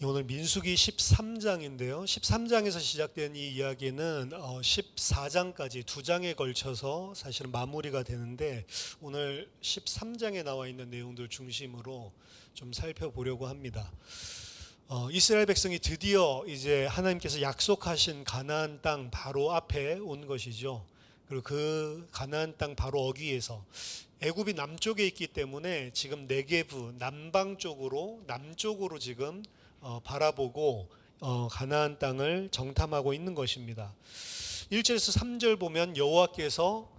오늘 민수기 13장인데요. 13장에서 시작된 이 이야기는 14장까지 두 장에 걸쳐서 사실은 마무리가 되는데 오늘 13장에 나와 있는 내용들 중심으로 좀 살펴보려고 합니다. 이스라엘 백성이 드디어 이제 하나님께서 약속하신 가나안 땅 바로 앞에 온 것이죠. 그리고 그 가나안 땅 바로 어귀에서 애굽이 남쪽에 있기 때문에 지금 네게브 남쪽으로 지금 바라보고 가나안 땅을 정탐하고 있는 것입니다. 1절에서 3절 보면 여호와께서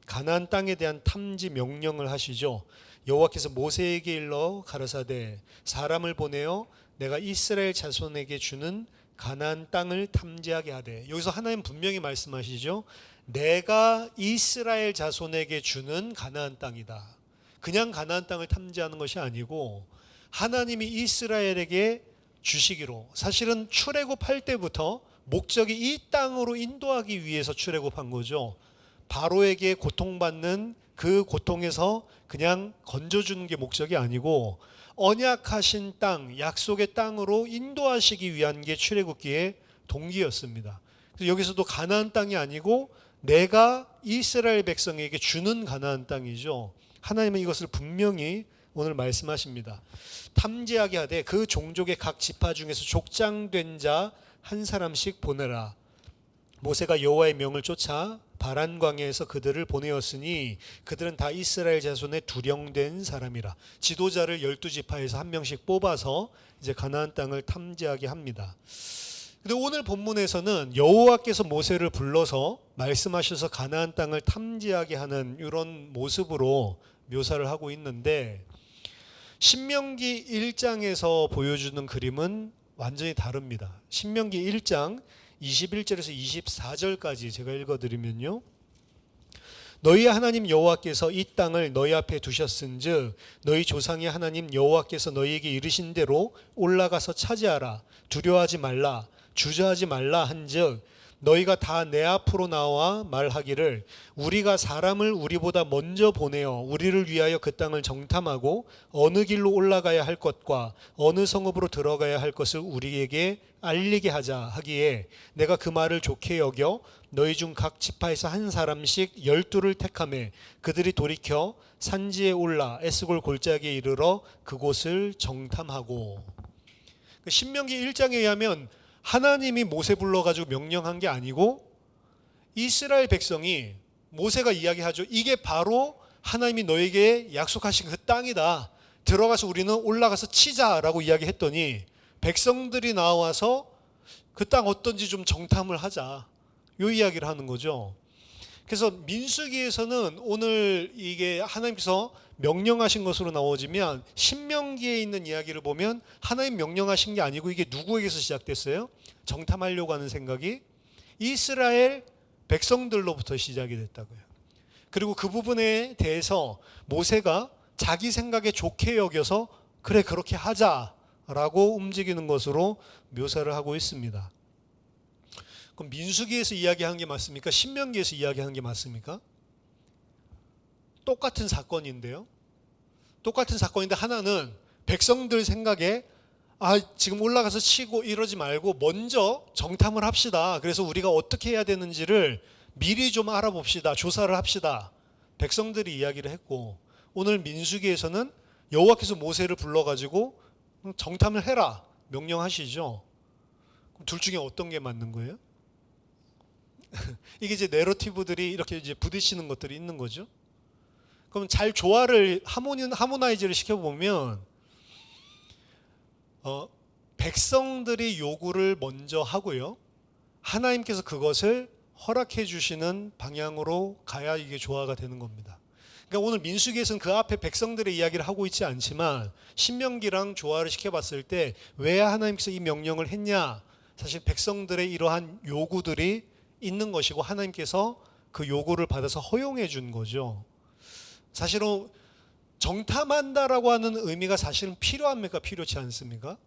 가나안 땅에 대한 탐지 명령을 하시죠. 여호와께서 모세에게 일러 가라사대 사람을 보내어 내가 이스라엘 자손에게 주는 가나안 땅을 탐지하게 하되, 여기서 하나님 분명히 말씀하시죠. 내가 이스라엘 자손에게 주는 가나안 땅이다. 그냥 가나안 땅을 탐지하는 것이 아니고 하나님이 이스라엘에게 주시기로, 사실은 출애굽할 때부터 목적이 이 땅으로 인도하기 위해서 출애굽한 거죠. 바로에게 고통받는 그 고통에서 그냥 건져주는 게 목적이 아니고 언약하신 땅, 약속의 땅으로 인도하시기 위한 게 출애굽기의 동기였습니다. 그래서 여기서도 가나안 땅이 아니고 내가 이스라엘 백성에게 주는 가나안 땅이죠. 하나님은 이것을 분명히 오늘 말씀하십니다. 탐지하게 하되 그 종족의 각 지파 중에서 족장된 자 한 사람씩 보내라. 모세가 여호와의 명을 쫓아 바란 광야에서 그들을 보내었으니 그들은 다 이스라엘 자손의 두령된 사람이라. 지도자를 12지파에서 한 명씩 뽑아서 이제 가나안 땅을 탐지하게 합니다. 근데 오늘 본문에서는 여호와께서 모세를 불러서 말씀하셔서 가나안 땅을 탐지하게 하는 이런 모습으로 묘사를 하고 있는데, 신명기 1장에서 보여주는 그림은 완전히 다릅니다. 신명기 1장 21절에서 24절까지 제가 읽어드리면요, 너희 하나님 여호와께서 이 땅을 너희 앞에 두셨은즉 너희 조상의 하나님 여호와께서 너희에게 이르신 대로 올라가서 차지하라. 두려워하지 말라, 주저하지 말라 한즉 너희가 다 내 앞으로 나와 말하기를 우리가 사람을 우리보다 먼저 보내어 우리를 위하여 그 땅을 정탐하고 어느 길로 올라가야 할 것과 어느 성읍으로 들어가야 할 것을 우리에게 알리게 하자 하기에 내가 그 말을 좋게 여겨 너희 중 각 지파에서 한 사람씩 12를 택하매 그들이 돌이켜 산지에 올라 에스골 골짜기에 이르러 그곳을 정탐하고. 신명기 1장에 의하면 하나님이 모세 불러가지고 명령한 게 아니고 이스라엘 백성이, 모세가 이야기하죠. 이게 바로 하나님이 너에게 약속하신 그 땅이다. 들어가서 우리는 올라가서 치자라고 이야기했더니 백성들이 나와서 그 땅 어떤지 좀 정탐을 하자, 요 이야기를 하는 거죠. 그래서 민수기에서는 오늘 이게 하나님께서 명령하신 것으로 나오지만 신명기에 있는 이야기를 보면 하나님 명령하신 게 아니고 이게 누구에게서 시작됐어요? 정탐하려고 하는 생각이 이스라엘 백성들로부터 시작이 됐다고요. 그리고 그 부분에 대해서 모세가 자기 생각에 좋게 여겨서 그래 그렇게 하자라고 움직이는 것으로 묘사를 하고 있습니다. 그럼 민수기에서 이야기한 게 맞습니까? 신명기에서 이야기한 게 맞습니까? 똑같은 사건인데요. 똑같은 사건인데 하나는 백성들 생각에 지금 올라가서 치고 이러지 말고 먼저 정탐을 합시다. 그래서 우리가 어떻게 해야 되는지를 미리 좀 알아봅시다. 조사를 합시다. 백성들이 이야기를 했고, 오늘 민수기에서는 여호와께서 모세를 불러가지고 정탐을 해라 명령하시죠. 그럼 둘 중에 어떤 게 맞는 거예요? 이게 이제 내러티브들이 이렇게 이제 부딪히는 것들이 있는 거죠. 그럼 잘 조화를 하모나이즈를 시켜보면 백성들이 요구를 먼저 하고요, 하나님께서 그것을 허락해 주시는 방향으로 가야 이게 조화가 되는 겁니다. 그러니까 오늘 민수기에서는 그 앞에 백성들의 이야기를 하고 있지 않지만 신명기랑 조화를 시켜봤을 때 왜 하나님께서 이 명령을 했냐, 사실 백성들의 이러한 요구들이 있는 것이고 하나님께서 그 요구를 받아서 허용해 준 거죠. 사실은 정탐한다라고 하는 의미가 사실은 필요합니까? 필요치 않습니까?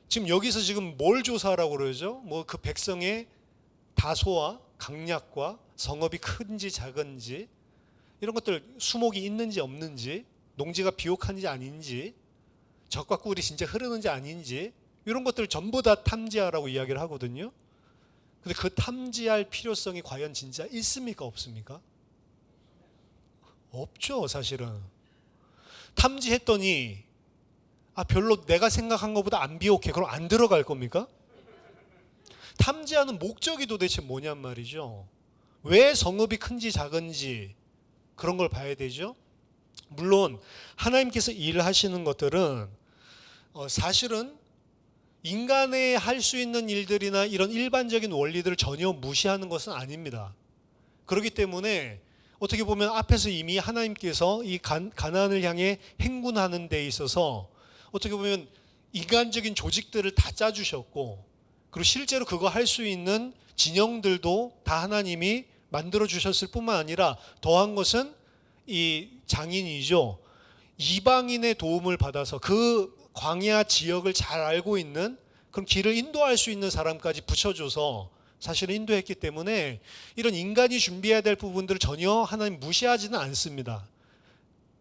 지금 여기서 지금 뭘 조사하라고 그러죠? 뭐 그 백성의 다소와 강약과 성읍이 큰지 작은지 이런 것들, 수목이 있는지 없는지, 농지가 비옥한지 아닌지, 적과 꿀이 진짜 흐르는지 아닌지 이런 것들을 전부 다 탐지하라고 이야기를 하거든요. 근데 그 탐지할 필요성이 과연 진짜 있습니까? 없습니까? 없죠, 사실은. 탐지했더니 별로 내가 생각한 것보다 안 비옥해. 그럼 안 들어갈 겁니까? 탐지하는 목적이 도대체 뭐냔 말이죠. 왜 성읍이 큰지 작은지 그런 걸 봐야 되죠. 물론 하나님께서 일하시는 것들은 사실은 인간의 할 수 있는 일들이나 이런 일반적인 원리들을 전혀 무시하는 것은 아닙니다. 그렇기 때문에 어떻게 보면 앞에서 이미 하나님께서 이 가나안을 향해 행군하는 데 있어서 어떻게 보면 인간적인 조직들을 다 짜주셨고, 그리고 실제로 그거 할 수 있는 진영들도 다 하나님이 만들어 주셨을 뿐만 아니라 더한 것은 이 장인이죠. 이방인의 도움을 받아서 그 광야 지역을 잘 알고 있는 그런 길을 인도할 수 있는 사람까지 붙여줘서 사실은 인도했기 때문에 이런 인간이 준비해야 될 부분들을 전혀 하나님 무시하지는 않습니다.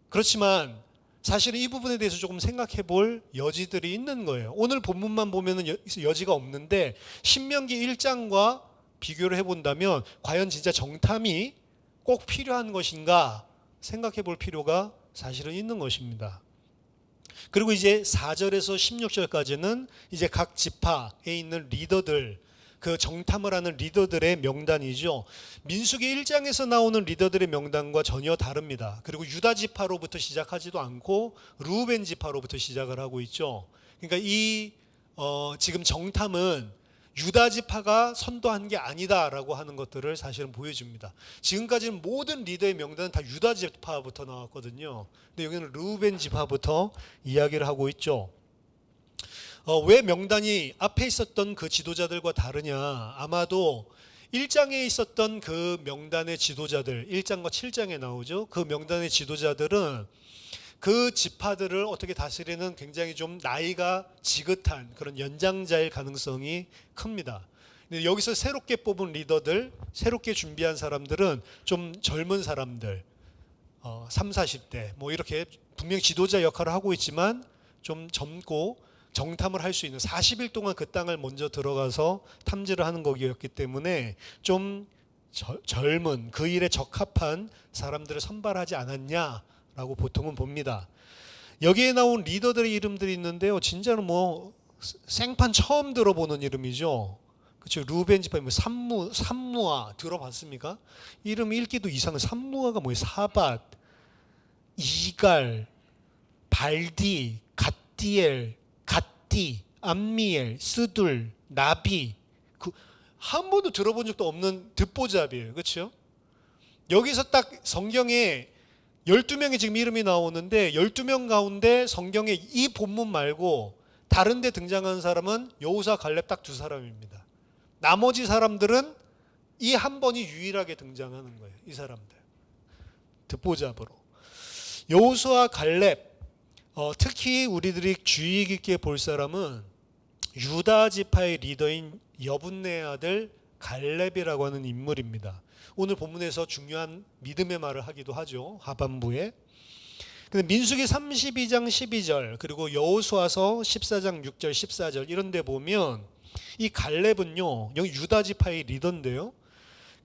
그렇지만 사실은 이 부분에 대해서 조금 생각해 볼 여지들이 있는 거예요. 오늘 본문만 보면은 여지가 없는데 신명기 1장과 비교를 해본다면 과연 진짜 정탐이 꼭 필요한 것인가 생각해 볼 필요가 사실은 있는 것입니다. 그리고 이제 4절에서 16절까지는 이제 각 지파에 있는 리더들, 그 정탐을 하는 리더들의 명단이죠. 민수기 1장에서 나오는 리더들의 명단과 전혀 다릅니다. 그리고 유다 지파로부터 시작하지도 않고 르우벤 지파로부터 시작을 하고 있죠. 그러니까 이 지금 정탐은 유다 지파가 선도한 게 아니다라고 하는 것들을 사실은 보여줍니다. 지금까지는 모든 리더의 명단은 다 유다 지파부터 나왔거든요. 근데 여기는 르우벤 지파부터 이야기를 하고 있죠. 왜 명단이 앞에 있었던 그 지도자들과 다르냐? 아마도 1장에 있었던 그 명단의 지도자들, 1장과 7장에 나오죠. 그 명단의 지도자들은 그 지파들을 어떻게 다스리는 굉장히 좀 나이가 지긋한 그런 연장자일 가능성이 큽니다. 근데 여기서 새롭게 뽑은 리더들, 새롭게 준비한 사람들은 좀 젊은 사람들, 3, 40대 뭐 이렇게 분명히 지도자 역할을 하고 있지만 좀 젊고 정탐을 할 수 있는 40일 동안 그 땅을 먼저 들어가서 탐지를 하는 거기였기 때문에 좀 젊은 그 일에 적합한 사람들을 선발하지 않았냐라고 보통은 봅니다. 여기에 나온 리더들의 이름들이 있는데요. 진짜로 뭐 생판 처음 들어보는 이름이죠. 그렇죠. 루벤 지파 뭐 삼무아 들어봤습니까? 이름 읽기도 이상해. 삼무아가 뭐예요? 사밧, 이갈, 발디, 갓디엘, 갓디, 암미엘, 스둘, 나비, 한 번도 들어본 적도 없는 듣보잡이에요. 그렇죠? 여기서 딱 성경에 12명의 지금 이름이 나오는데 12명 가운데 성경에 이 본문 말고 다른 데 등장하는 사람은 여호수아 갈렙 딱 두 사람입니다. 나머지 사람들은 이 한 번이 유일하게 등장하는 거예요. 이 사람들. 듣보잡으로. 여호수아 갈렙, 특히 우리들이 주의 깊게 볼 사람은 유다 지파의 리더인 여분네 아들 갈렙이라고 하는 인물입니다. 오늘 본문에서 중요한 믿음의 말을 하기도 하죠. 하반부에. 근데 민수기 32장 12절 그리고 여호수아서 14장 6절 14절 이런 데 보면 이 갈렙은요. 여기 유다 지파의 리더인데요.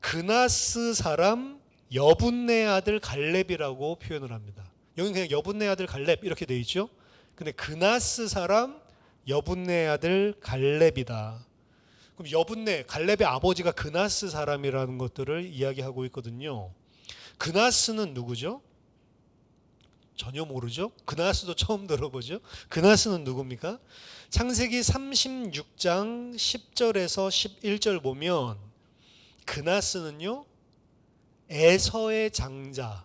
그나스 사람 여분네 아들 갈렙이라고 표현을 합니다. 여기는 그냥 여분네 아들 갈렙 이렇게 돼 있죠. 근데 그나스 사람 여분네 아들 갈렙이다. 그럼 여분네 갈렙의 아버지가 그나스 사람이라는 것들을 이야기하고 있거든요. 그나스는 누구죠? 전혀 모르죠. 그나스도 처음 들어보죠. 그나스는 누굽니까? 창세기 36장 10절에서 11절 보면 그나스는요 에서의 장자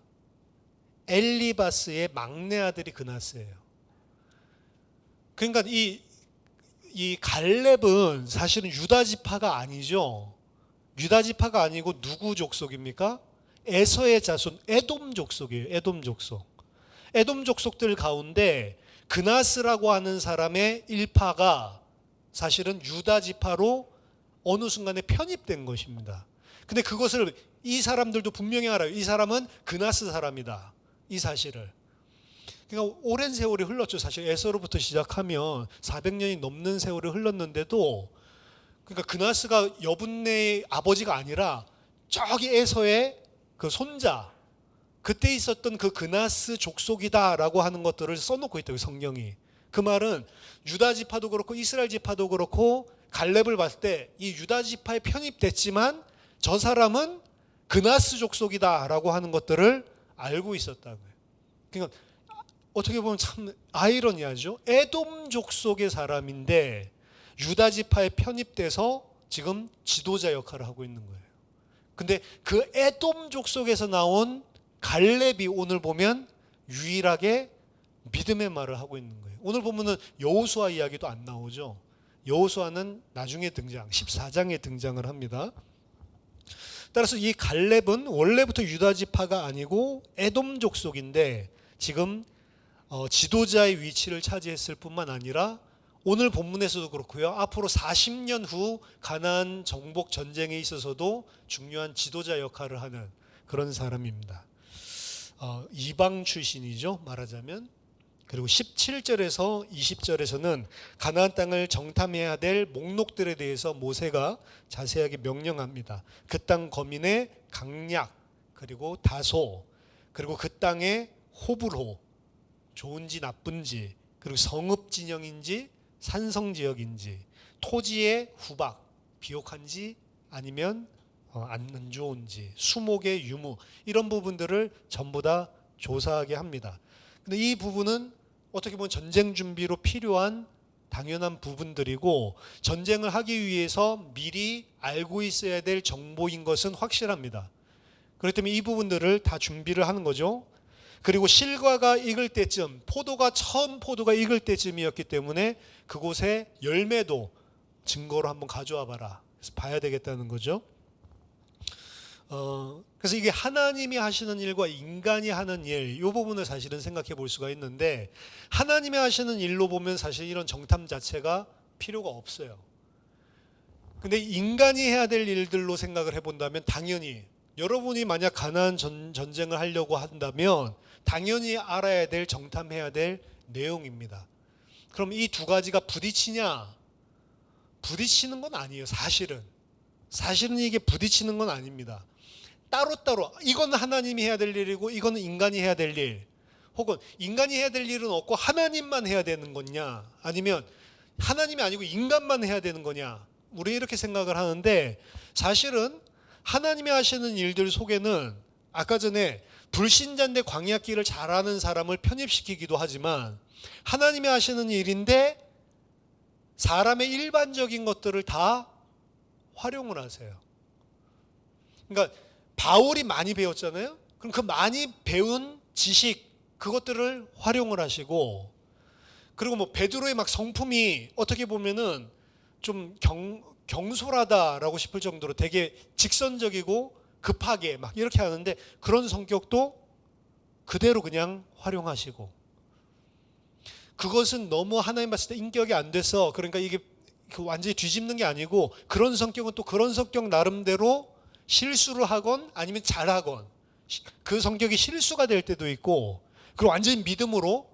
엘리바스의 막내 아들이 그나스예요. 그러니까 이 갈렙은 사실은 유다 지파가 아니죠. 유다 지파가 아니고 누구 족속입니까? 에서의 자손 에돔 족속이에요. 에돔 족속. 에돔 족속들 가운데 그나스라고 하는 사람의 일파가 사실은 유다 지파로 어느 순간에 편입된 것입니다. 근데 그것을 이 사람들도 분명히 알아요. 이 사람은 그나스 사람이다. 이 사실을. 그러니까 오랜 세월이 흘렀죠. 사실 에서로부터 시작하면 400년이 넘는 세월이 흘렀는데도, 그러니까 그나스가 여분네의 아버지가 아니라 저기 에서의 그 손자, 그때 있었던 그 그나스 족속이다라고 하는 것들을 써놓고 있다고, 성경이. 그 말은 유다 지파도 그렇고 이스라엘 지파도 그렇고 갈렙을 봤을 때 이 유다 지파에 편입됐지만 저 사람은 그나스 족속이다라고 하는 것들을 알고 있었다고요. 그러니까 어떻게 보면 참 아이러니하죠. 에돔 족속의 사람인데 유다 지파에 편입돼서 지금 지도자 역할을 하고 있는 거예요. 근데 그 에돔 족속에서 나온 갈렙이 오늘 보면 유일하게 믿음의 말을 하고 있는 거예요. 오늘 보면은 여호수아 이야기도 안 나오죠. 여호수아는 나중에 등장, 14장에 등장을 합니다. 따라서 이 갈렙은 원래부터 유다 지파가 아니고 에돔 족속인데 지금 지도자의 위치를 차지했을 뿐만 아니라 오늘 본문에서도 그렇고요. 앞으로 40년 후 가나안 정복 전쟁에 있어서도 중요한 지도자 역할을 하는 그런 사람입니다. 이방 출신이죠, 말하자면. 그리고 17절에서 20절에서는 가나안 땅을 정탐해야 될 목록들에 대해서 모세가 자세하게 명령합니다. 그 땅 거민의 강약, 그리고 다소, 그리고 그 땅의 호불호, 좋은지 나쁜지, 그리고 성읍 진영인지 산성 지역인지, 토지의 후박, 비옥한지 아니면 안 좋은지, 수목의 유무, 이런 부분들을 전부 다 조사하게 합니다. 근데 이 부분은 어떻게 보면 전쟁 준비로 필요한 당연한 부분들이고 전쟁을 하기 위해서 미리 알고 있어야 될 정보인 것은 확실합니다. 그렇기 때문에 이 부분들을 다 준비를 하는 거죠. 그리고 실과가 익을 때쯤, 처음 포도가 익을 때쯤이었기 때문에 그곳에 열매도 증거로 한번 가져와 봐라. 그래서 봐야 되겠다는 거죠. 그래서 이게 하나님이 하시는 일과 인간이 하는 일, 이 부분을 사실은 생각해 볼 수가 있는데, 하나님이 하시는 일로 보면 사실 이런 정탐 자체가 필요가 없어요. 근데 인간이 해야 될 일들로 생각을 해본다면 당연히 여러분이 만약 가나안 전쟁을 하려고 한다면 당연히 알아야 될, 정탐해야 될 내용입니다. 그럼 이 두 가지가 부딪히냐? 부딪히는 건 아니에요. 사실은 이게 부딪히는 건 아닙니다. 따로따로 이건 하나님이 해야 될 일이고 이거는 인간이 해야 될 일, 혹은 인간이 해야 될 일은 없고 하나님만 해야 되는 거냐, 아니면 하나님이 아니고 인간만 해야 되는 거냐, 우리 이렇게 생각을 하는데, 사실은 하나님이 하시는 일들 속에는 아까 전에 불신자인데 광야길을 잘하는 사람을 편입시키기도 하지만 하나님이 하시는 일인데 사람의 일반적인 것들을 다 활용을 하세요. 그러니까 바울이 많이 배웠잖아요. 그럼 그 많이 배운 지식, 그것들을 활용을 하시고, 그리고 뭐 베드로의 막 성품이 어떻게 보면은 좀 경솔하다라고 싶을 정도로 되게 직선적이고 급하게 막 이렇게 하는데, 그런 성격도 그대로 그냥 활용하시고, 그것은 너무 하나님 봤을 때 인격이 안 돼서, 그러니까 이게 완전히 뒤집는 게 아니고, 그런 성격은 또 그런 성격 나름대로 실수를 하건 아니면 잘하건, 그 성격이 실수가 될 때도 있고, 그리고 완전히 믿음으로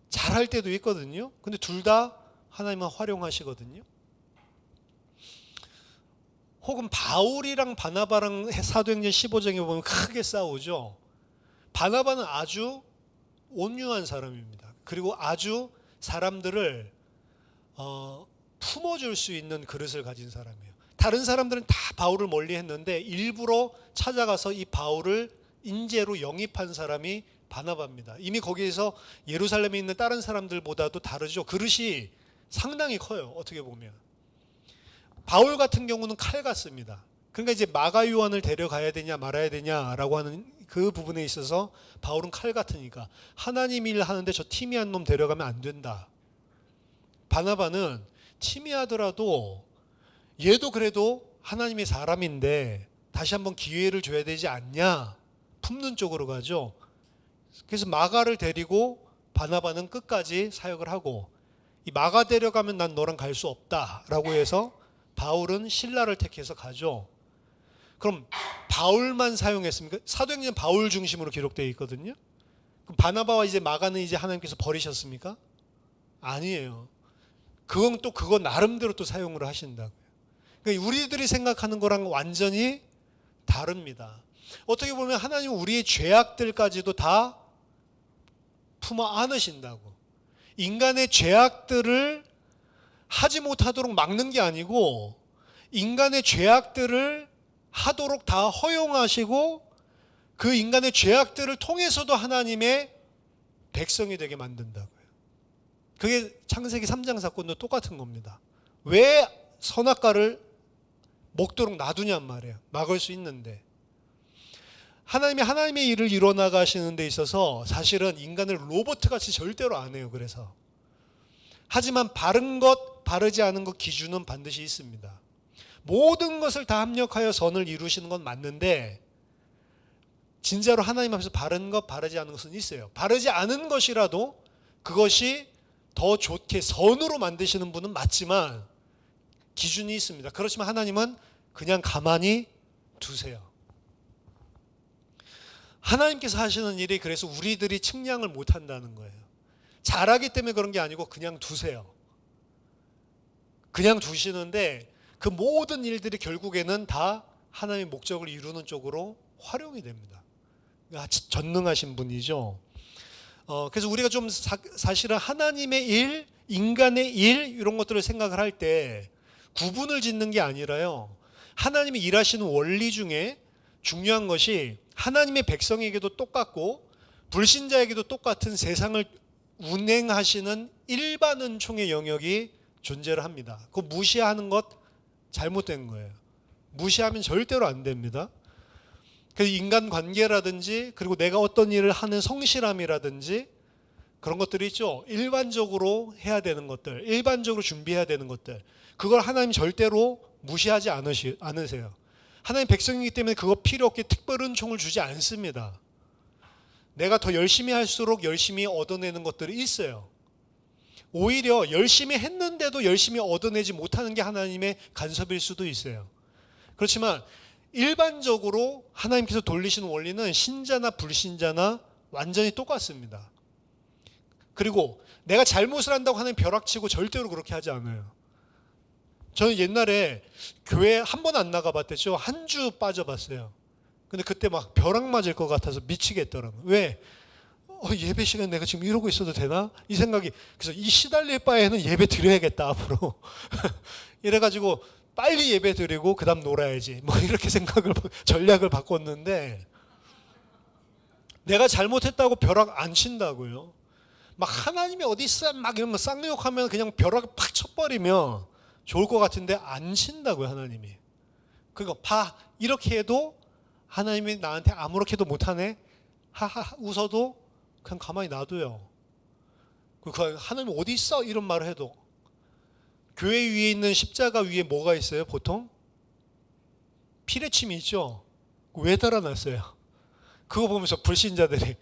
잘할 때도 있거든요. 근데 둘 다 하나님은 활용하시거든요. 혹은 바울이랑 바나바랑 사도행전 15장에 보면 크게 싸우죠. 바나바는 아주 온유한 사람입니다. 그리고 아주 사람들을 품어줄 수 있는 그릇을 가진 사람이에요. 다른 사람들은 다 바울을 멀리 했는데 일부러 찾아가서 이 바울을 인재로 영입한 사람이 바나바입니다. 이미 거기에서 예루살렘에 있는 다른 사람들보다도 다르죠. 그릇이 상당히 커요. 어떻게 보면 바울 같은 경우는 칼 같습니다. 그러니까 이제 마가 요한을 데려가야 되냐 말아야 되냐라고 하는 그 부분에 있어서 바울은 칼 같으니까 하나님 일 하는데 저 티미한 놈 데려가면 안 된다. 바나바는 티미하더라도 얘도 그래도 하나님의 사람인데 다시 한번 기회를 줘야 되지 않냐, 품는 쪽으로 가죠. 그래서 마가를 데리고 바나바는 끝까지 사역을 하고, 이 마가 데려가면 난 너랑 갈 수 없다라고 해서 바울은 실라를 택해서 가죠. 그럼 바울만 사용했습니까? 사도행전 바울 중심으로 기록되어 있거든요. 그럼 바나바와 이제 마가는 이제 하나님께서 버리셨습니까? 아니에요. 그건 또 그거 나름대로 또 사용을 하신다고요. 그러니까 우리들이 생각하는 거랑 완전히 다릅니다. 어떻게 보면 하나님은 우리의 죄악들까지도 다 품어 안으신다고. 인간의 죄악들을 하지 못하도록 막는 게 아니고 인간의 죄악들을 하도록 다 허용하시고 그 인간의 죄악들을 통해서도 하나님의 백성이 되게 만든다고요. 그게 창세기 3장 사건도 똑같은 겁니다. 왜 선악과를 먹도록 놔두냔 말이에요. 막을 수 있는데. 하나님이 하나님의 일을 이뤄나가시는 데 있어서 사실은 인간을 로봇같이 절대로 안 해요. 그래서. 하지만 바른 것, 바르지 않은 것 기준은 반드시 있습니다. 모든 것을 다 합력하여 선을 이루시는 건 맞는데 진짜로 하나님 앞에서 바른 것, 바르지 않은 것은 있어요. 바르지 않은 것이라도 그것이 더 좋게 선으로 만드시는 분은 맞지만 기준이 있습니다. 그렇지만 하나님은 그냥 가만히 두세요. 하나님께서 하시는 일이 그래서 우리들이 측량을 못한다는 거예요. 잘하기 때문에 그런 게 아니고 그냥 두세요. 그냥 두시는데 그 모든 일들이 결국에는 다 하나님의 목적을 이루는 쪽으로 활용이 됩니다. 전능하신 분이죠. 그래서 우리가 좀 사실은 하나님의 일, 인간의 일 이런 것들을 생각을 할 때 구분을 짓는 게 아니라요. 하나님이 일하시는 원리 중에 중요한 것이 하나님의 백성에게도 똑같고 불신자에게도 똑같은 세상을 운행하시는 일반 은총의 영역이 존재를 합니다. 그거 무시하는 것 잘못된 거예요. 무시하면 절대로 안 됩니다. 그래서 인간관계라든지 그리고 내가 어떤 일을 하는 성실함이라든지 그런 것들이 있죠. 일반적으로 해야 되는 것들, 일반적으로 준비해야 되는 것들, 그걸 하나님 절대로 무시하지 않으세요. 하나님 백성이기 때문에 그거 필요 없게 특별 은총을 주지 않습니다. 내가 더 열심히 할수록 열심히 얻어내는 것들이 있어요. 오히려 열심히 했는데도 열심히 얻어내지 못하는 게 하나님의 간섭일 수도 있어요. 그렇지만 일반적으로 하나님께서 돌리시는 원리는 신자나 불신자나 완전히 똑같습니다. 그리고 내가 잘못을 한다고 하나님 벼락치고 절대로 그렇게 하지 않아요. 저는 옛날에 교회 한 번 안 나가봤댔죠. 한 주 빠져봤어요. 근데 그때 막 벼락 맞을 것 같아서 미치겠더라고요. 왜? 예배 시간 내가 지금 이러고 있어도 되나? 이 생각이. 그래서 이 시달릴 바에는 예배 드려야겠다 앞으로. 이래가지고 빨리 예배 드리고 그 다음 놀아야지. 뭐 이렇게 전략을 바꿨는데 내가 잘못했다고 벼락 안 친다고요. 막 하나님이 어디 있어? 막 이러면 쌍욕하면 그냥 벼락 팍 쳐버리면 좋을 것 같은데 안 친다고요, 하나님이. 그거 봐. 이렇게 해도 하나님이 나한테 아무렇게도 못하네? 하하 웃어도 그냥 가만히 놔둬요. 하나님 어디 있어? 이런 말을 해도. 교회 위에 있는 십자가 위에 뭐가 있어요, 보통? 피레침이 있죠? 왜 달아놨어요? 그거 보면서 불신자들이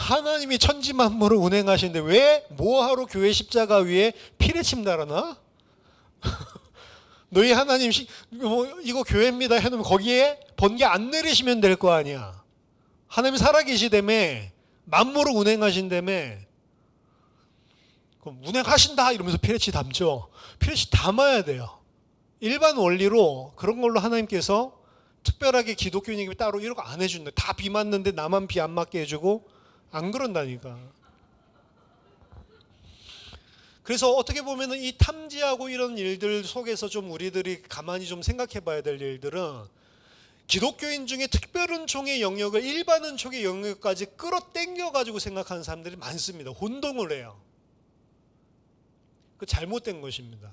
하나님이 천지만물을 운행하시는데 왜 뭐하러 교회 십자가 위에 피레침 달아놔? 너희 하나님 이거 교회입니다 해놓으면 거기에 번개 안 내리시면 될 거 아니야. 하나님이 살아계시다며 만물을 운행하신다며 그럼 운행하신다 이러면서 피레치 담죠. 피레치 담아야 돼요. 일반 원리로 그런 걸로 하나님께서 특별하게 기독교인에게 따로 이런 거 안 해준다. 다 비 맞는데 나만 비 안 맞게 해주고 안 그런다니까. 그래서 어떻게 보면 이 탐지하고 이런 일들 속에서 좀 우리들이 가만히 좀 생각해 봐야 될 일들은 기독교인 중에 특별 은총의 영역을 일반 은총의 영역까지 끌어당겨 가지고 생각하는 사람들이 많습니다. 혼동을 해요. 그 잘못된 것입니다.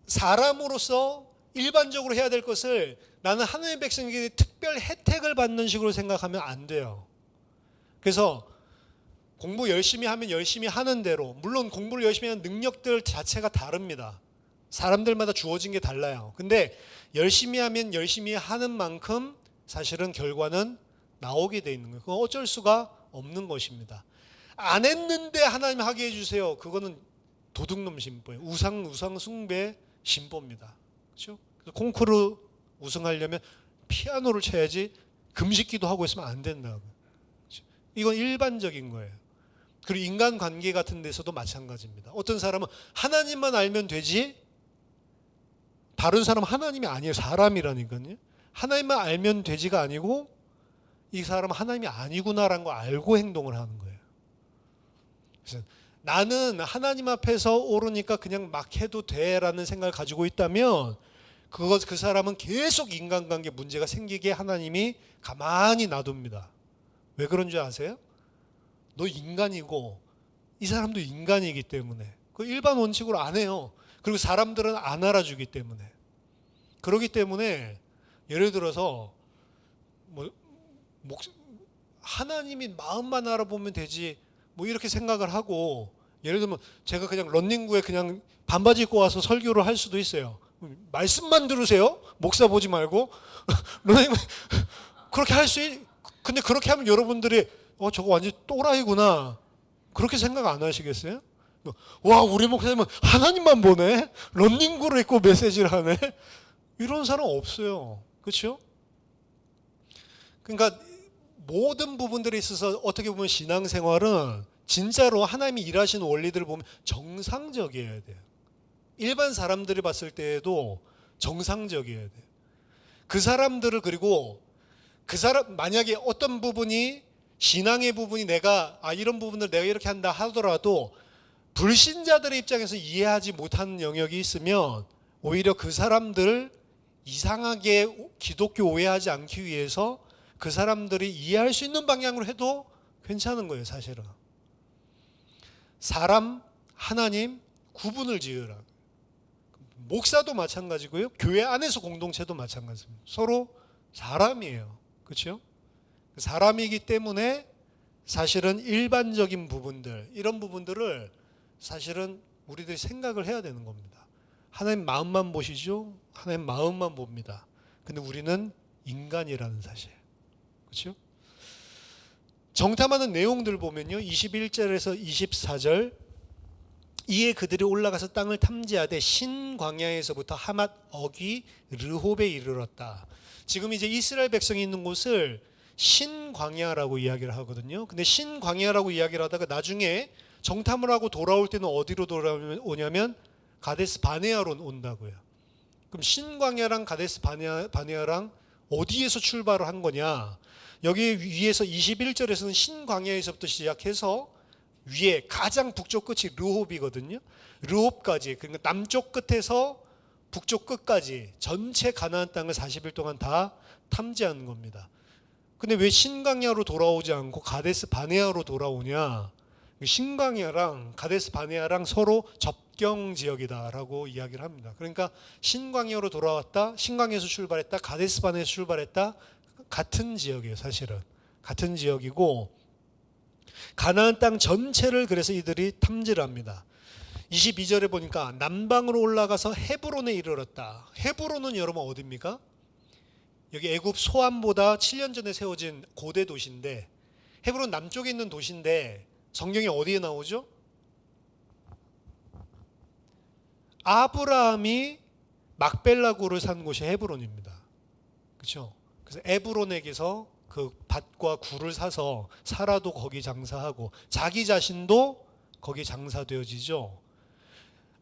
사람으로서 일반적으로 해야 될 것을 나는 하나님의 백성에게 특별 혜택을 받는 식으로 생각하면 안 돼요. 그래서 공부 열심히 하면 열심히 하는 대로, 물론 공부를 열심히 하는 능력들 자체가 다릅니다. 사람들마다 주어진 게 달라요. 근데 열심히 하면 열심히 하는 만큼 사실은 결과는 나오게 돼 있는 거예요. 그건 어쩔 수가 없는 것입니다. 안 했는데 하나님 하게 해주세요. 그거는 도둑놈 신보예요. 우상 숭배 신보입니다. 그렇죠? 콩쿠르 우승하려면 피아노를 쳐야지 금식기도 하고 있으면 안 된다고. 이건 일반적인 거예요. 그리고 인간관계 같은 데서도 마찬가지입니다. 어떤 사람은 하나님만 알면 되지, 다른 사람은 하나님이 아니에요. 사람이라니까요. 하나님만 알면 되지가 아니고 이 사람은 하나님이 아니구나라는 거 알고 행동을 하는 거예요. 그래서 나는 하나님 앞에서 오르니까 그냥 막 해도 돼라는 생각을 가지고 있다면 그 사람은 계속 인간관계 문제가 생기게 하나님이 가만히 놔둡니다. 왜 그런 줄 아세요? 너 인간이고 이 사람도 인간이기 때문에 그 일반 원칙으로 안 해요. 그리고 사람들은 안 알아주기 때문에. 그렇기 때문에 예를 들어서 뭐 하나님이 마음만 알아보면 되지 뭐 이렇게 생각을 하고, 예를 들면 제가 그냥 런닝구에 그냥 반바지 입고 와서 설교를 할 수도 있어요. 말씀만 들으세요. 목사 보지 말고. 런닝구 그렇게 할 수 근데 그렇게 하면 여러분들이 저거 완전 또라이구나 그렇게 생각 안 하시겠어요? 와, 우리 목사님은 하나님만 보네. 런닝구를 입고 메시지를 하네. 이런 사람 없어요. 그렇죠? 그러니까 모든 부분들에 있어서 어떻게 보면 신앙생활은 진짜로 하나님이 일하시는 원리들을 보면 정상적이어야 돼요. 일반 사람들이 봤을 때에도 정상적이어야 돼요. 그 사람들을, 그리고 그 사람 만약에 어떤 부분이 신앙의 부분이 내가 이런 부분을 내가 이렇게 한다 하더라도 불신자들의 입장에서 이해하지 못하는 영역이 있으면 오히려 그 사람들 이상하게 기독교 오해하지 않기 위해서 그 사람들이 이해할 수 있는 방향으로 해도 괜찮은 거예요. 사실은 사람, 하나님 구분을 지으라. 목사도 마찬가지고요. 교회 안에서 공동체도 마찬가지입니다. 서로 사람이에요. 그렇죠? 사람이기 때문에 사실은 일반적인 부분들, 이런 부분들을 사실은 우리들이 생각을 해야 되는 겁니다. 하나님 마음만 보시죠? 하나님 마음만 봅니다. 근데 우리는 인간이라는 사실. 그렇죠? 정탐하는 내용들 보면요. 21절에서 24절, 이에 그들이 올라가서 땅을 탐지하되 신광야에서부터 하맛 어귀 르홉에 이르렀다. 지금 이제 이스라엘 백성이 있는 곳을 신광야라고 이야기를 하거든요. 근데 신광야라고 이야기를 하다가 나중에 정탐을 하고 돌아올 때는 어디로 돌아오냐면 가데스 바네아로 온다고요. 그럼 신광야랑 가데스 바네아랑 어디에서 출발을 한 거냐? 여기 위에서 21절에서는 신광야에서부터 시작해서 위에 가장 북쪽 끝이 르홉이거든요. 르홉까지, 그러니까 남쪽 끝에서 북쪽 끝까지 전체 가나안 땅을 40일 동안 다 탐지하는 겁니다. 근데 왜 신광야로 돌아오지 않고 가데스 바네아로 돌아오냐? 신광야랑 가데스 바네아랑 서로 접경 지역이다라고 이야기를 합니다. 그러니까 신광야로 돌아왔다, 신광야에서 출발했다, 가데스 바네아에서 출발했다, 같은 지역이에요. 사실은 같은 지역이고, 가나안 땅 전체를 그래서 이들이 탐지를 합니다. 22절에 보니까 남방으로 올라가서 헤브론에 이르렀다. 헤브론은 여러분 어디입니까? 여기 애굽 소안보다 7년 전에 세워진 고대 도시인데, 헤브론 남쪽에 있는 도시인데 성경에 어디에 나오죠? 아브라함이 막벨라굴을 산 곳이 헤브론입니다. 그렇죠? 그래서 에브론에게서 그 밭과 굴을 사서 사라도 거기 장사하고 자기 자신도 거기 장사되어지죠.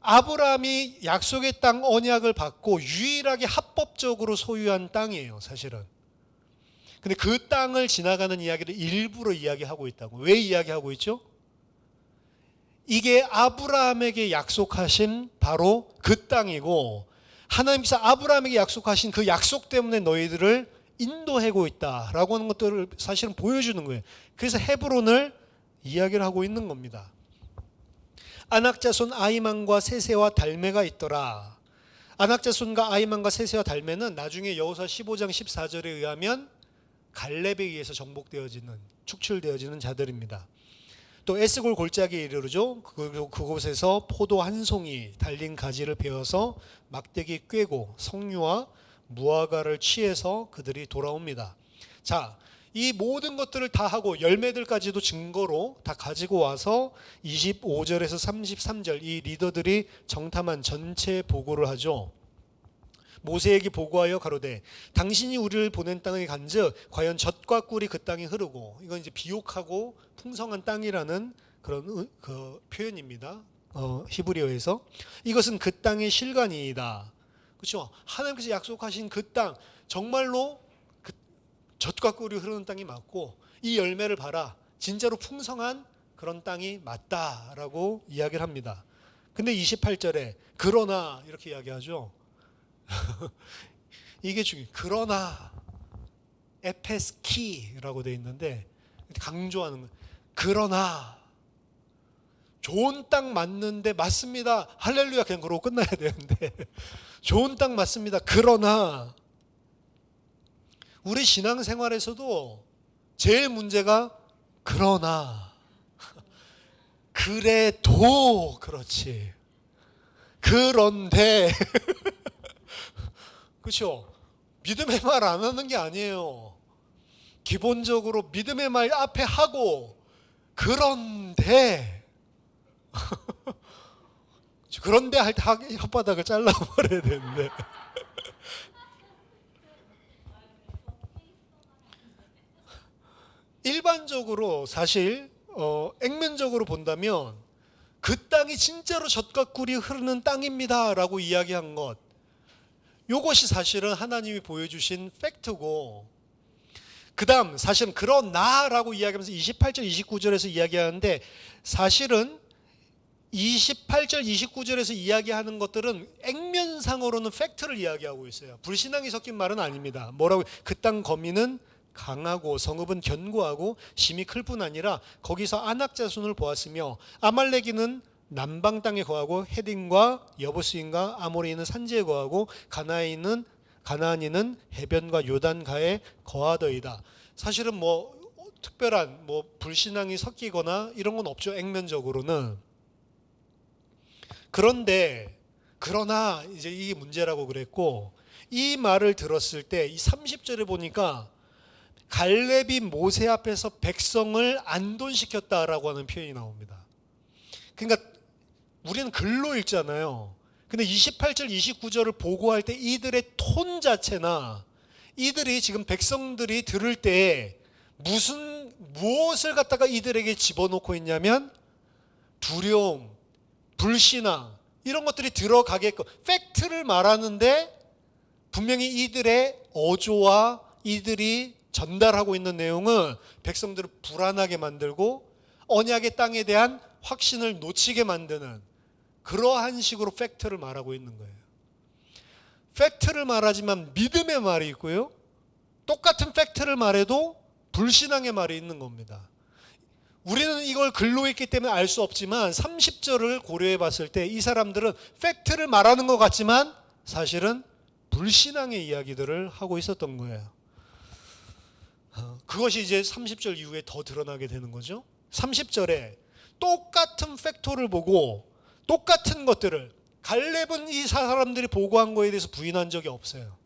아브라함이 약속의 땅 언약을 받고 유일하게 합법적으로 소유한 땅이에요. 사실은. 근데 그 땅을 지나가는 이야기를 일부러 이야기하고 있다고. 왜 이야기하고 있죠? 이게 아브라함에게 약속하신 바로 그 땅이고, 하나님께서 아브라함에게 약속하신 그 약속 때문에 너희들을 인도하고 있다라고 하는 것들을 사실은 보여주는 거예요. 그래서 헤브론을 이야기를 하고 있는 겁니다. 아낙자손 아히만과 세세와 달메가 있더라. 아낙자손과 아히만과 세세와 달메는 나중에 여호수아 15장 14절에 의하면 갈렙에 의해서 정복되어지는, 축출되어지는 자들입니다. 또 에스골 골짜기에 이르르죠. 그곳에서 포도 한 송이 달린 가지를 베어서 막대기 꿰고 석류와 무화과를 취해서 그들이 돌아옵니다. 자, 이 모든 것들을 다 하고 열매들까지도 증거로 다 가지고 와서 25절에서 33절 이 리더들이 정탐한 전체 보고를 하죠. 모세에게 보고하여 가로되 당신이 우리를 보낸 땅에 간즉 과연 젖과 꿀이 그 땅에 흐르고, 이건 이제 비옥하고 풍성한 땅이라는 그런 그 표현입니다. 히브리어에서 이것은 그 땅의 실관이다. 그렇죠? 하나님께서 약속하신 그 땅, 정말로 그 젖과 꿀이 흐르는 땅이 맞고 이 열매를 봐라, 진짜로 풍성한 그런 땅이 맞다라고 이야기를 합니다. 근데 28절에 그러나 이렇게 이야기하죠. 이게 중요해요. 그러나 에페스키라고 되어 있는데 강조하는 거예요. 그러나 좋은 땅 맞는데, 맞습니다, 할렐루야, 그냥 그러고 끝나야 되는데 좋은 땅 맞습니다. 그러나 우리 신앙생활에서도 제일 문제가 그러나, 그래도 그렇지, 그런데 그렇죠? 믿음의 말 안 하는 게 아니에요. 기본적으로 믿음의 말 앞에 하고 그런데 그런데 할 때 혓바닥을 잘라버려야 되는데 일반적으로 사실 액면적으로 본다면 그 땅이 진짜로 젖과 꿀이 흐르는 땅입니다 라고 이야기한 것, 요것이 사실은 하나님이 보여주신 팩트고, 그 다음 사실은 그러나 라고 이야기하면서 28절 29절에서 이야기하는데, 사실은 28절 29절에서 이야기하는 것들은 액면상으로는 팩트를 이야기하고 있어요. 불신앙이 섞인 말은 아닙니다. 뭐라고? 그 땅 거민은 강하고 성읍은 견고하고 심이 클 뿐 아니라 거기서 아낙 자손을 보았으며 아말렉이는 남방 땅에 거하고 헤딘과 여부스인과 아모리인은 산지에 거하고 가나안인은 해변과 요단가에 거하더이다. 사실은 뭐 특별한 뭐 불신앙이 섞이거나 이런 건 없죠, 액면적으로는. 그런데 그러나 이제 이게 문제라고 그랬고, 이 말을 들었을 때 이 30절에 보니까 갈렙이 모세 앞에서 백성을 안돈시켰다라고 하는 표현이 나옵니다. 그러니까 우리는 글로 읽잖아요. 근데 28절 29절을 보고할 때 이들의 톤 자체나 이들이 지금 백성들이 들을 때 무엇을 갖다가 이들에게 집어넣고 있냐면 두려움, 불신앙, 이런 것들이 들어가게끔 팩트를 말하는데, 분명히 이들의 어조와 이들이 전달하고 있는 내용은 백성들을 불안하게 만들고 언약의 땅에 대한 확신을 놓치게 만드는 그러한 식으로 팩트를 말하고 있는 거예요. 팩트를 말하지만 믿음의 말이 있고요, 똑같은 팩트를 말해도 불신앙의 말이 있는 겁니다. 우리는 이걸 글로 읽기 때문에 알 수 없지만 30절을 고려해 봤을 때 이 사람들은 팩트를 말하는 것 같지만 사실은 불신앙의 이야기들을 하고 있었던 거예요. 그것이 이제 30절 이후에 더 드러나게 되는 거죠. 30절에 똑같은 팩토를 보고 똑같은 것들을, 갈렙은 이 사람들이 보고한 거에 대해서 부인한 적이 없어요.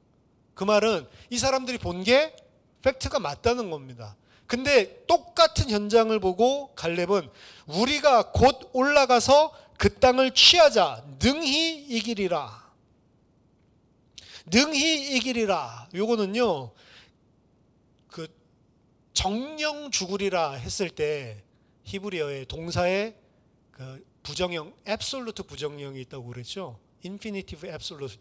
그 말은 이 사람들이 본 게 팩트가 맞다는 겁니다. 근데 똑같은 현장을 보고 갈렙은 우리가 곧 올라가서 그 땅을 취하자, 능히 이기리라. 능히 이기리라. 요거는요, 그 정령 죽으리라 했을 때 히브리어의 동사에 그 부정형, absolute 부정형이 있다고 그랬죠. infinitive absolute.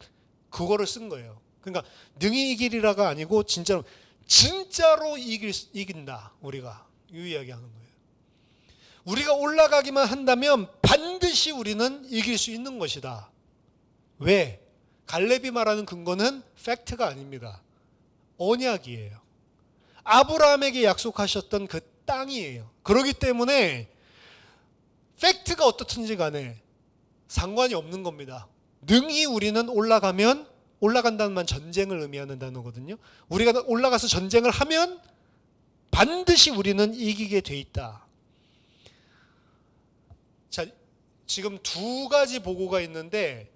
그거를 쓴 거예요. 그러니까 능히 이기리라가 아니고 진짜로 이긴다. 우리가 이 이야기하는 거예요. 우리가 올라가기만 한다면 반드시 우리는 이길 수 있는 것이다. 왜? 갈렙이 말하는 근거는 팩트가 아닙니다. 언약이에요. 아브라함에게 약속하셨던 그 땅이에요. 그렇기 때문에 팩트가 어떻든지 간에 상관이 없는 겁니다. 능히 우리는 올라간다는 말 전쟁을 의미하는 단어거든요. 우리가 올라가서 전쟁을 하면 반드시 우리는 이기게 돼 있다. 자, 지금 두 가지 보고가 있는데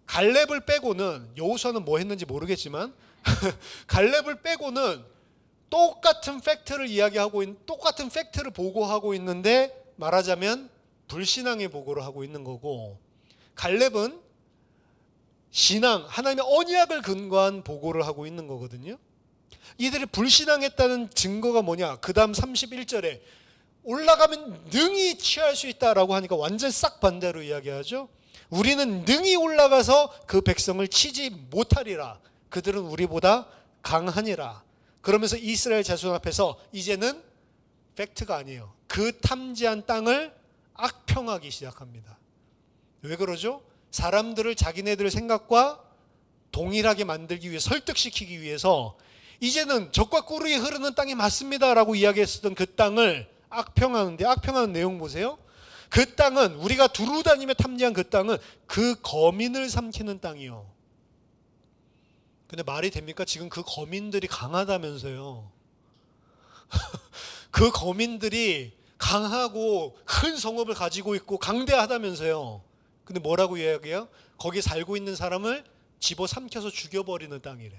갈렙을 빼고는, 여호수아는 뭐 했는지 모르겠지만 갈렙을 빼고는 똑같은 팩트를 이야기하고 있는, 똑같은 팩트를 보고하고 있는데 말하자면 불신앙의 보고를 하고 있는 거고, 갈렙은 신앙, 하나님의 언약을 근거한 보고를 하고 있는 거거든요. 이들이 불신앙했다는 증거가 뭐냐? 그 다음 31절에 올라가면 능히 취할 수 있다라고 하니까 완전 싹 반대로 이야기하죠. 우리는 능히 올라가서 그 백성을 치지 못하리라. 그들은 우리보다 강하니라. 그러면서 이스라엘 자손 앞에서 이제는 팩트가 아니에요. 그 탐지한 땅을 악평하기 시작합니다. 왜 그러죠? 사람들을 자기네들 생각과 동일하게 만들기 위해, 설득시키기 위해서 이제는 적과 꿀이 흐르는 땅이 맞습니다라고 이야기했었던 그 땅을 악평하는데, 악평하는 내용 보세요. 그 땅은, 우리가 두루 다니며 탐지한 그 땅은 그 거민을 삼키는 땅이요. 근데 말이 됩니까? 지금 그 거민들이 강하다면서요. 그 거민들이 강하고 큰 성읍을 가지고 있고 강대하다면서요. 근데 뭐라고 이야기해요? 거기 살고 있는 사람을 집어삼켜서 죽여버리는 땅이래.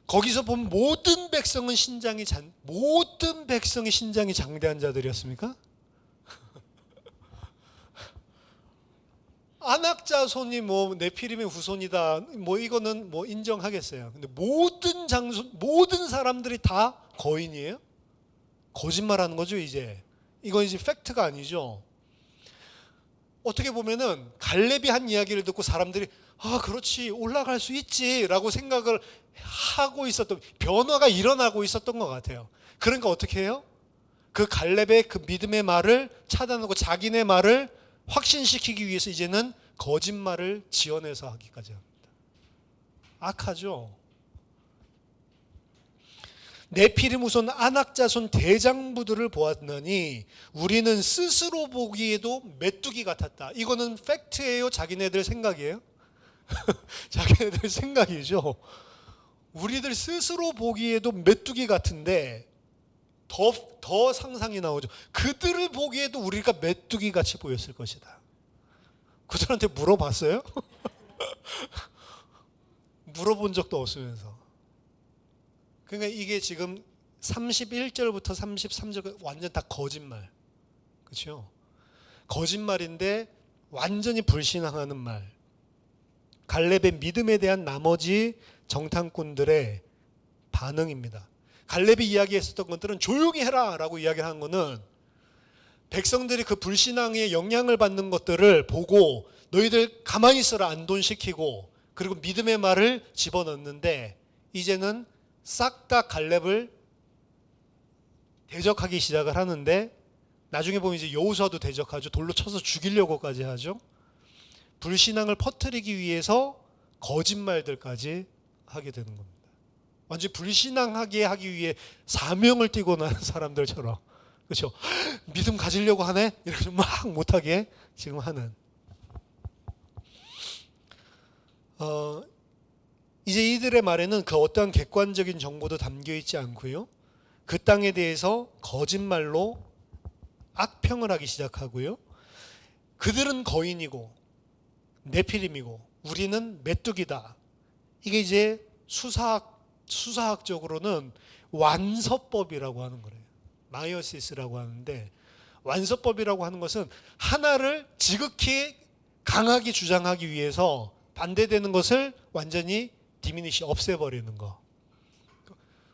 거기서 본 모든 백성이 신장이 장대한 자들이었습니까? 안악자손이 뭐 네피림의 후손이다, 뭐 이거는 뭐 인정하겠어요. 근데 모든 사람들이 다 거인이에요? 거짓말하는 거죠. 이건 이제 팩트가 아니죠. 어떻게 보면은 갈렙이 한 이야기를 듣고 사람들이 그렇지, 올라갈 수 있지라고 생각을 하고 있었던, 변화가 일어나고 있었던 것 같아요. 그러니까 어떻게 해요? 그 갈렙의 그 믿음의 말을 차단하고 자기네 말을 확신시키기 위해서 이제는 거짓말을 지어내서 하기까지 합니다. 악하죠. 네피림 후손 안악자손 대장부들을 보았더니 우리는 스스로 보기에도 메뚜기 같았다. 이거는 팩트예요? 자기네들 생각이에요? 자기네들 생각이죠. 우리들 스스로 보기에도 메뚜기 같은데 더 상상이 나오죠. 그들을 보기에도 우리가 메뚜기 같이 보였을 것이다. 그들한테 물어봤어요? 물어본 적도 없으면서. 그러니까 이게 지금 31절부터 33절 완전 다 거짓말. 그렇죠? 거짓말인데 완전히 불신앙하는 말. 갈렙의 믿음에 대한 나머지 정탐꾼들의 반응입니다. 갈렙이 이야기했었던 것들은 조용히 해라 라고 이야기한 거는 백성들이 그 불신앙의 영향을 받는 것들을 보고 너희들 가만히 있어라 안돈시키고 그리고 믿음의 말을 집어넣는데 이제는 싹 다 갈렙을 대적하기 시작을 하는데 나중에 보면 이제 여호수아도 대적하죠. 돌로 쳐서 죽이려고까지 하죠. 불신앙을 퍼뜨리기 위해서 거짓말들까지 하게 되는 겁니다. 완전히 불신앙하게 하기 위해 사명을 띠고 나는 사람들처럼, 그렇죠? 믿음 가지려고 하네? 이렇게 막 못하게 지금 하는. 이제 이들의 말에는 그 어떠한 객관적인 정보도 담겨 있지 않고요. 그 땅에 대해서 거짓말로 악평을 하기 시작하고요. 그들은 거인이고 네피림이고 우리는 메뚜기다. 이게 이제 수사학적으로는 완서법이라고 하는 거예요. 마이어시스라고 하는데, 완서법이라고 하는 것은 하나를 지극히 강하게 주장하기 위해서 반대되는 것을 완전히 디미니시 없애버리는 거.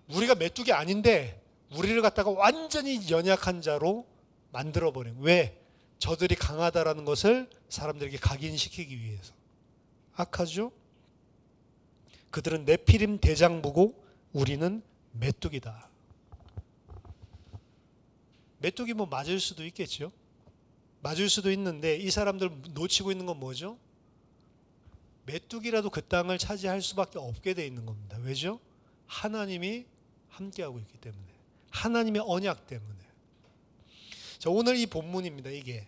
우리가 메뚜기 아닌데 우리를 갖다가 완전히 연약한 자로 만들어버린. 왜? 저들이 강하다라는 것을 사람들에게 각인시키기 위해서. 악하죠? 그들은 네피림 대장부고 우리는 메뚜기다. 메뚜기 뭐 맞을 수도 있겠죠. 맞을 수도 있는데 이 사람들 놓치고 있는 건 뭐죠? 메뚜기라도 그 땅을 차지할 수밖에 없게 돼 있는 겁니다. 왜죠? 하나님이 함께하고 있기 때문에. 하나님의 언약 때문에. 자, 오늘 이 본문입니다. 이게.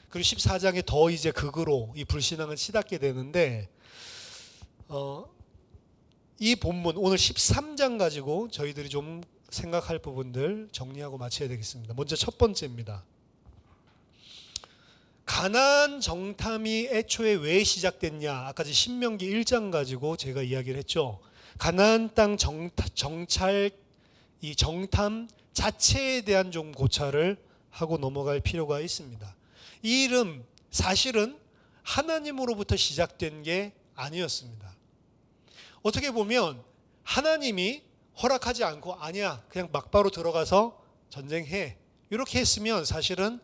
그리고 14장에 더 이제 극으로 이 불신앙을 치닫게 되는데 이 본문 오늘 13장 가지고 저희들이 좀 생각할 부분들 정리하고 마쳐야 되겠습니다. 먼저 첫 번째입니다. 가나안 정탐이 애초에 왜 시작됐냐? 아까 신명기 1장 가지고 제가 이야기를 했죠. 가나안 땅 이 정탐 자체에 대한 좀 고찰을 하고 넘어갈 필요가 있습니다. 이 일은 사실은 하나님으로부터 시작된 게 아니었습니다. 어떻게 보면 하나님이 허락하지 않고 아니야 그냥 막바로 들어가서 전쟁해 이렇게 했으면 사실은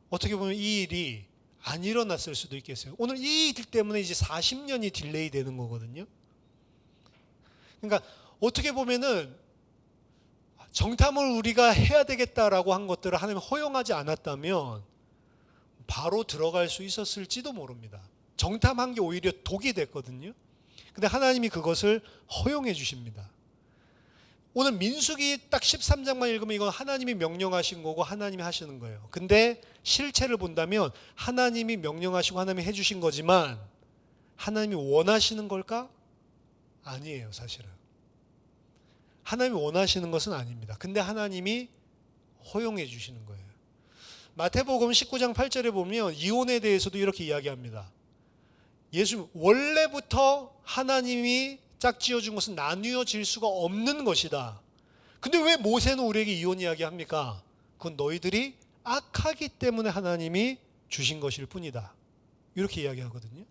어떻게 보면 이 일이 안 일어났을 수도 있겠어요. 오늘 이 일 때문에 이제 40년이 딜레이 되는 거거든요. 그러니까 어떻게 보면은 정탐을 우리가 해야 되겠다라고 한 것들을 하나님이 허용하지 않았다면 바로 들어갈 수 있었을지도 모릅니다. 정탐한 게 오히려 독이 됐거든요. 근데 하나님이 그것을 허용해 주십니다. 오늘 민수기 딱 13장만 읽으면 이건 하나님이 명령하신 거고 하나님이 하시는 거예요. 근데 실체를 본다면 하나님이 명령하시고 하나님이 해주신 거지만 하나님이 원하시는 걸까? 아니에요, 사실은. 하나님이 원하시는 것은 아닙니다. 근데 하나님이 허용해 주시는 거예요. 마태복음 19장 8절에 보면 이혼에 대해서도 이렇게 이야기합니다. 예수님, 원래부터 하나님이 짝지어준 것은 나뉘어질 수가 없는 것이다. 근데 왜 모세는 우리에게 이혼 이야기합니까? 그건 너희들이 악하기 때문에 하나님이 주신 것일 뿐이다. 이렇게 이야기하거든요.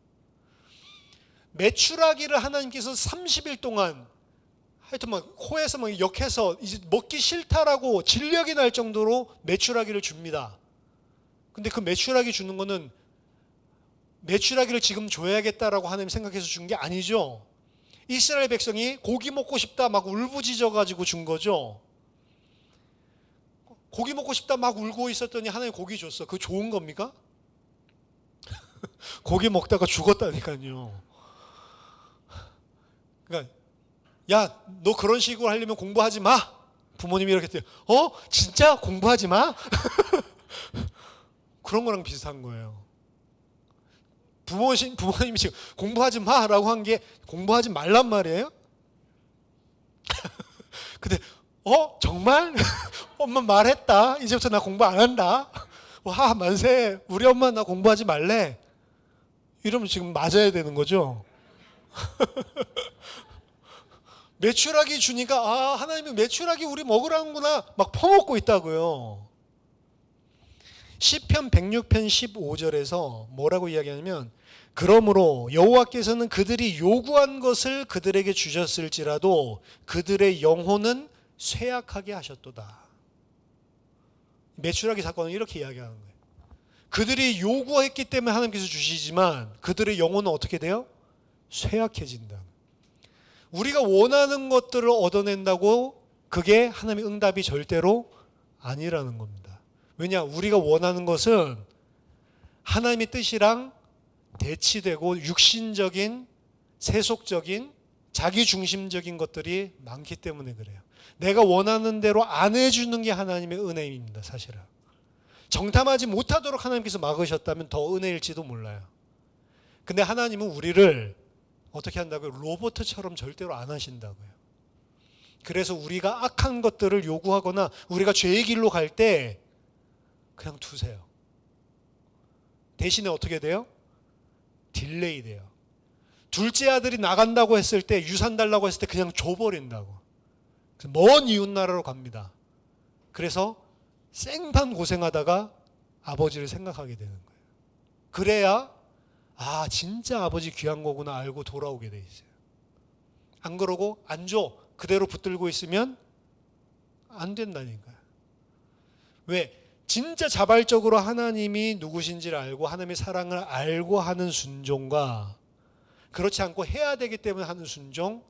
메추라기를 하나님께서 30일 동안 하여튼 막 코에서 막 역해서 이제 먹기 싫다라고 진력이 날 정도로 메추라기를 줍니다. 근데 그 메추라기 주는 거는 메추라기를 지금 줘야겠다라고 하나님 생각해서 준 게 아니죠. 이스라엘 백성이 고기 먹고 싶다 막 울부짖어 가지고 준 거죠. 고기 먹고 싶다 막 울고 있었더니 하나님 고기 줬어. 그거 좋은 겁니까? 고기 먹다가 죽었다니까요. 그러니까 야, 너 그런 식으로 하려면 공부하지 마. 부모님이 이렇게 해요. 진짜 공부하지 마? 그런 거랑 비슷한 거예요. 부모님이 지금 공부하지 마라고 한 게 공부하지 말란 말이에요? 근데 정말? 엄마 말했다. 이제부터 나 공부 안 한다. 와, 만세. 우리 엄마 나 공부하지 말래. 이러면 지금 맞아야 되는 거죠. 메추라기 주니까 하나님이 메추라기 우리 먹으라는구나 막 퍼먹고 있다고요. 시편 106편 15절에서 뭐라고 이야기하냐면 그러므로 여호와께서는 그들이 요구한 것을 그들에게 주셨을지라도 그들의 영혼은 쇠약하게 하셨도다. 메추라기 사건은 이렇게 이야기하는 거예요. 그들이 요구했기 때문에 하나님께서 주시지만 그들의 영혼은 어떻게 돼요? 쇠약해진다. 우리가 원하는 것들을 얻어낸다고 그게 하나님의 응답이 절대로 아니라는 겁니다. 왜냐? 우리가 원하는 것은 하나님의 뜻이랑 대치되고 육신적인, 세속적인, 자기중심적인 것들이 많기 때문에 그래요. 내가 원하는 대로 안 해주는 게 하나님의 은혜입니다. 사실은. 정탐하지 못하도록 하나님께서 막으셨다면 더 은혜일지도 몰라요. 근데 하나님은 우리를 어떻게 한다고요? 로봇처럼 절대로 안 하신다고요. 그래서 우리가 악한 것들을 요구하거나 우리가 죄의 길로 갈 때 그냥 두세요. 대신에 어떻게 돼요? 딜레이 돼요. 둘째 아들이 나간다고 했을 때 유산 달라고 했을 때 그냥 줘버린다고. 먼 이웃나라로 갑니다. 그래서 생판 고생하다가 아버지를 생각하게 되는 거예요. 그래야 진짜 아버지 귀한 거구나 알고 돌아오게 돼 있어요. 안 그러고 안 줘. 그대로 붙들고 있으면 안 된다니까요. 왜? 진짜 자발적으로 하나님이 누구신지를 알고 하나님의 사랑을 알고 하는 순종과 그렇지 않고 해야 되기 때문에 하는 순종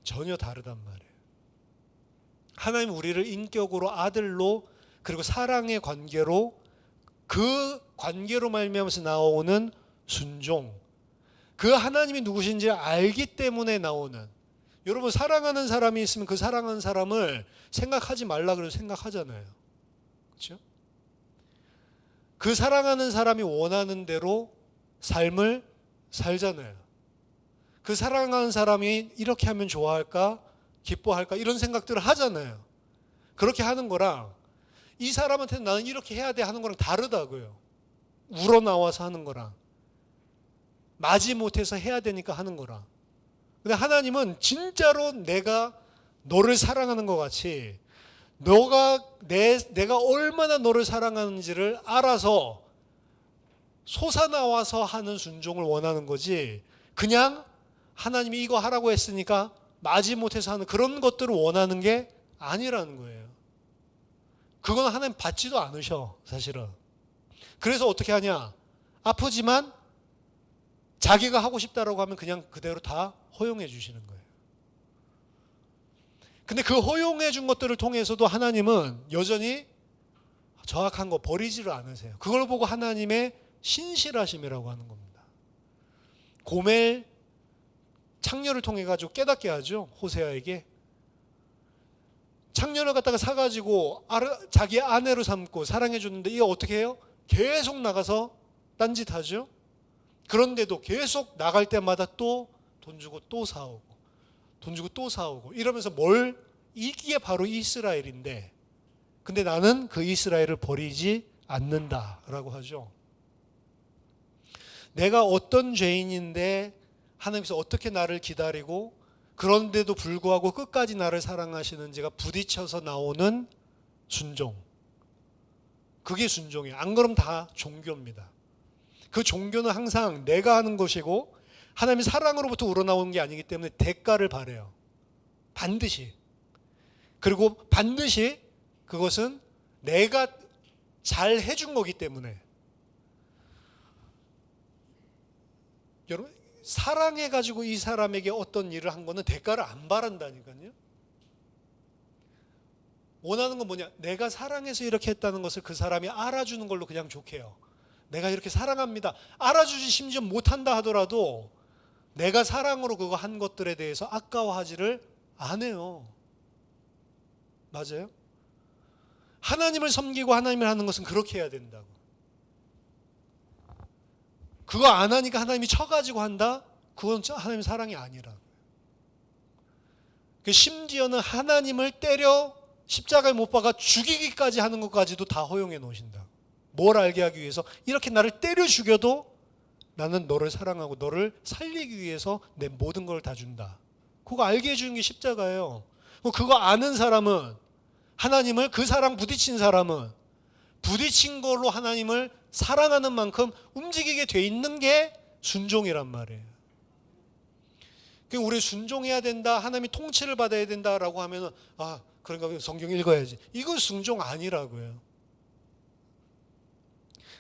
전혀 다르단 말이에요. 하나님은 우리를 인격으로 아들로 그리고 사랑의 관계로 그 관계로 말미암아서 나오는 순종, 그 하나님이 누구신지 알기 때문에 나오는, 여러분 사랑하는 사람이 있으면 그 사랑하는 사람을 생각하지 말라 그래도 생각하잖아요. 그렇죠? 그 사랑하는 사람이 원하는 대로 삶을 살잖아요. 그 사랑하는 사람이 이렇게 하면 좋아할까? 기뻐할까? 이런 생각들을 하잖아요. 그렇게 하는 거랑 이 사람한테는 나는 이렇게 해야 돼 하는 거랑 다르다고요. 우러나와서 하는 거랑 마지못해서 해야 되니까 하는 거랑. 근데 하나님은 진짜로 내가 너를 사랑하는 것 같이 내가 얼마나 너를 사랑하는지를 알아서 솟아나와서 하는 순종을 원하는 거지, 그냥 하나님이 이거 하라고 했으니까 마지못해서 하는 그런 것들을 원하는 게 아니라는 거예요. 그건 하나님 받지도 않으셔, 사실은. 그래서 어떻게 하냐? 아프지만 자기가 하고 싶다라고 하면 그냥 그대로 다 허용해 주시는 거예요. 근데 그 허용해 준 것들을 통해서도 하나님은 여전히 정확한 거 버리지를 않으세요. 그걸 보고 하나님의 신실하심이라고 하는 겁니다. 고멜 창녀를 통해 가지고 깨닫게 하죠. 호세아에게. 창녀를 갖다가 사가지고 자기 아내로 삼고 사랑해 줬는데 이거 어떻게 해요? 계속 나가서 딴짓하죠. 그런데도 계속 나갈 때마다 또 돈 주고 또 사오고 돈 주고 또 사오고 이러면서 이게 바로 이스라엘인데, 근데 나는 그 이스라엘을 버리지 않는다라고 하죠. 내가 어떤 죄인인데 하나님께서 어떻게 나를 기다리고 그런데도 불구하고 끝까지 나를 사랑하시는지가 부딪혀서 나오는 순종. 그게 순종이에요. 안 그러면 다 종교입니다. 그 종교는 항상 내가 하는 것이고 하나님의 사랑으로부터 우러나오는 게 아니기 때문에 대가를 바래요. 반드시. 그리고 반드시 그것은 내가 잘 해준 거기 때문에. 여러분, 사랑해가지고 이 사람에게 어떤 일을 한 거는 대가를 안 바란다니까요. 원하는 건 뭐냐? 내가 사랑해서 이렇게 했다는 것을 그 사람이 알아주는 걸로 그냥 좋게 해요. 내가 이렇게 사랑합니다. 알아주지 심지어 못한다 하더라도 내가 사랑으로 그거 한 것들에 대해서 아까워하지를 않아요. 맞아요? 하나님을 섬기고 하나님을 하는 것은 그렇게 해야 된다고. 그거 안 하니까 하나님이 쳐가지고 한다? 그건 하나님의 사랑이 아니라고. 심지어는 하나님을 때려 십자가에 못 박아 죽이기까지 하는 것까지도 다 허용해 놓으신다. 뭘 알게 하기 위해서? 이렇게 나를 때려 죽여도 나는 너를 사랑하고 너를 살리기 위해서 내 모든 걸 다 준다. 그거 알게 해주는 게 십자가예요. 그거 아는 사람은, 하나님을, 그 사랑 부딪힌 사람은 부딪힌 걸로 하나님을 사랑하는 만큼 움직이게 돼 있는 게 순종이란 말이에요. 우리 순종해야 된다, 하나님이 통치를 받아야 된다라고 하면은 그러니까 성경 읽어야지. 이건 순종 아니라고요.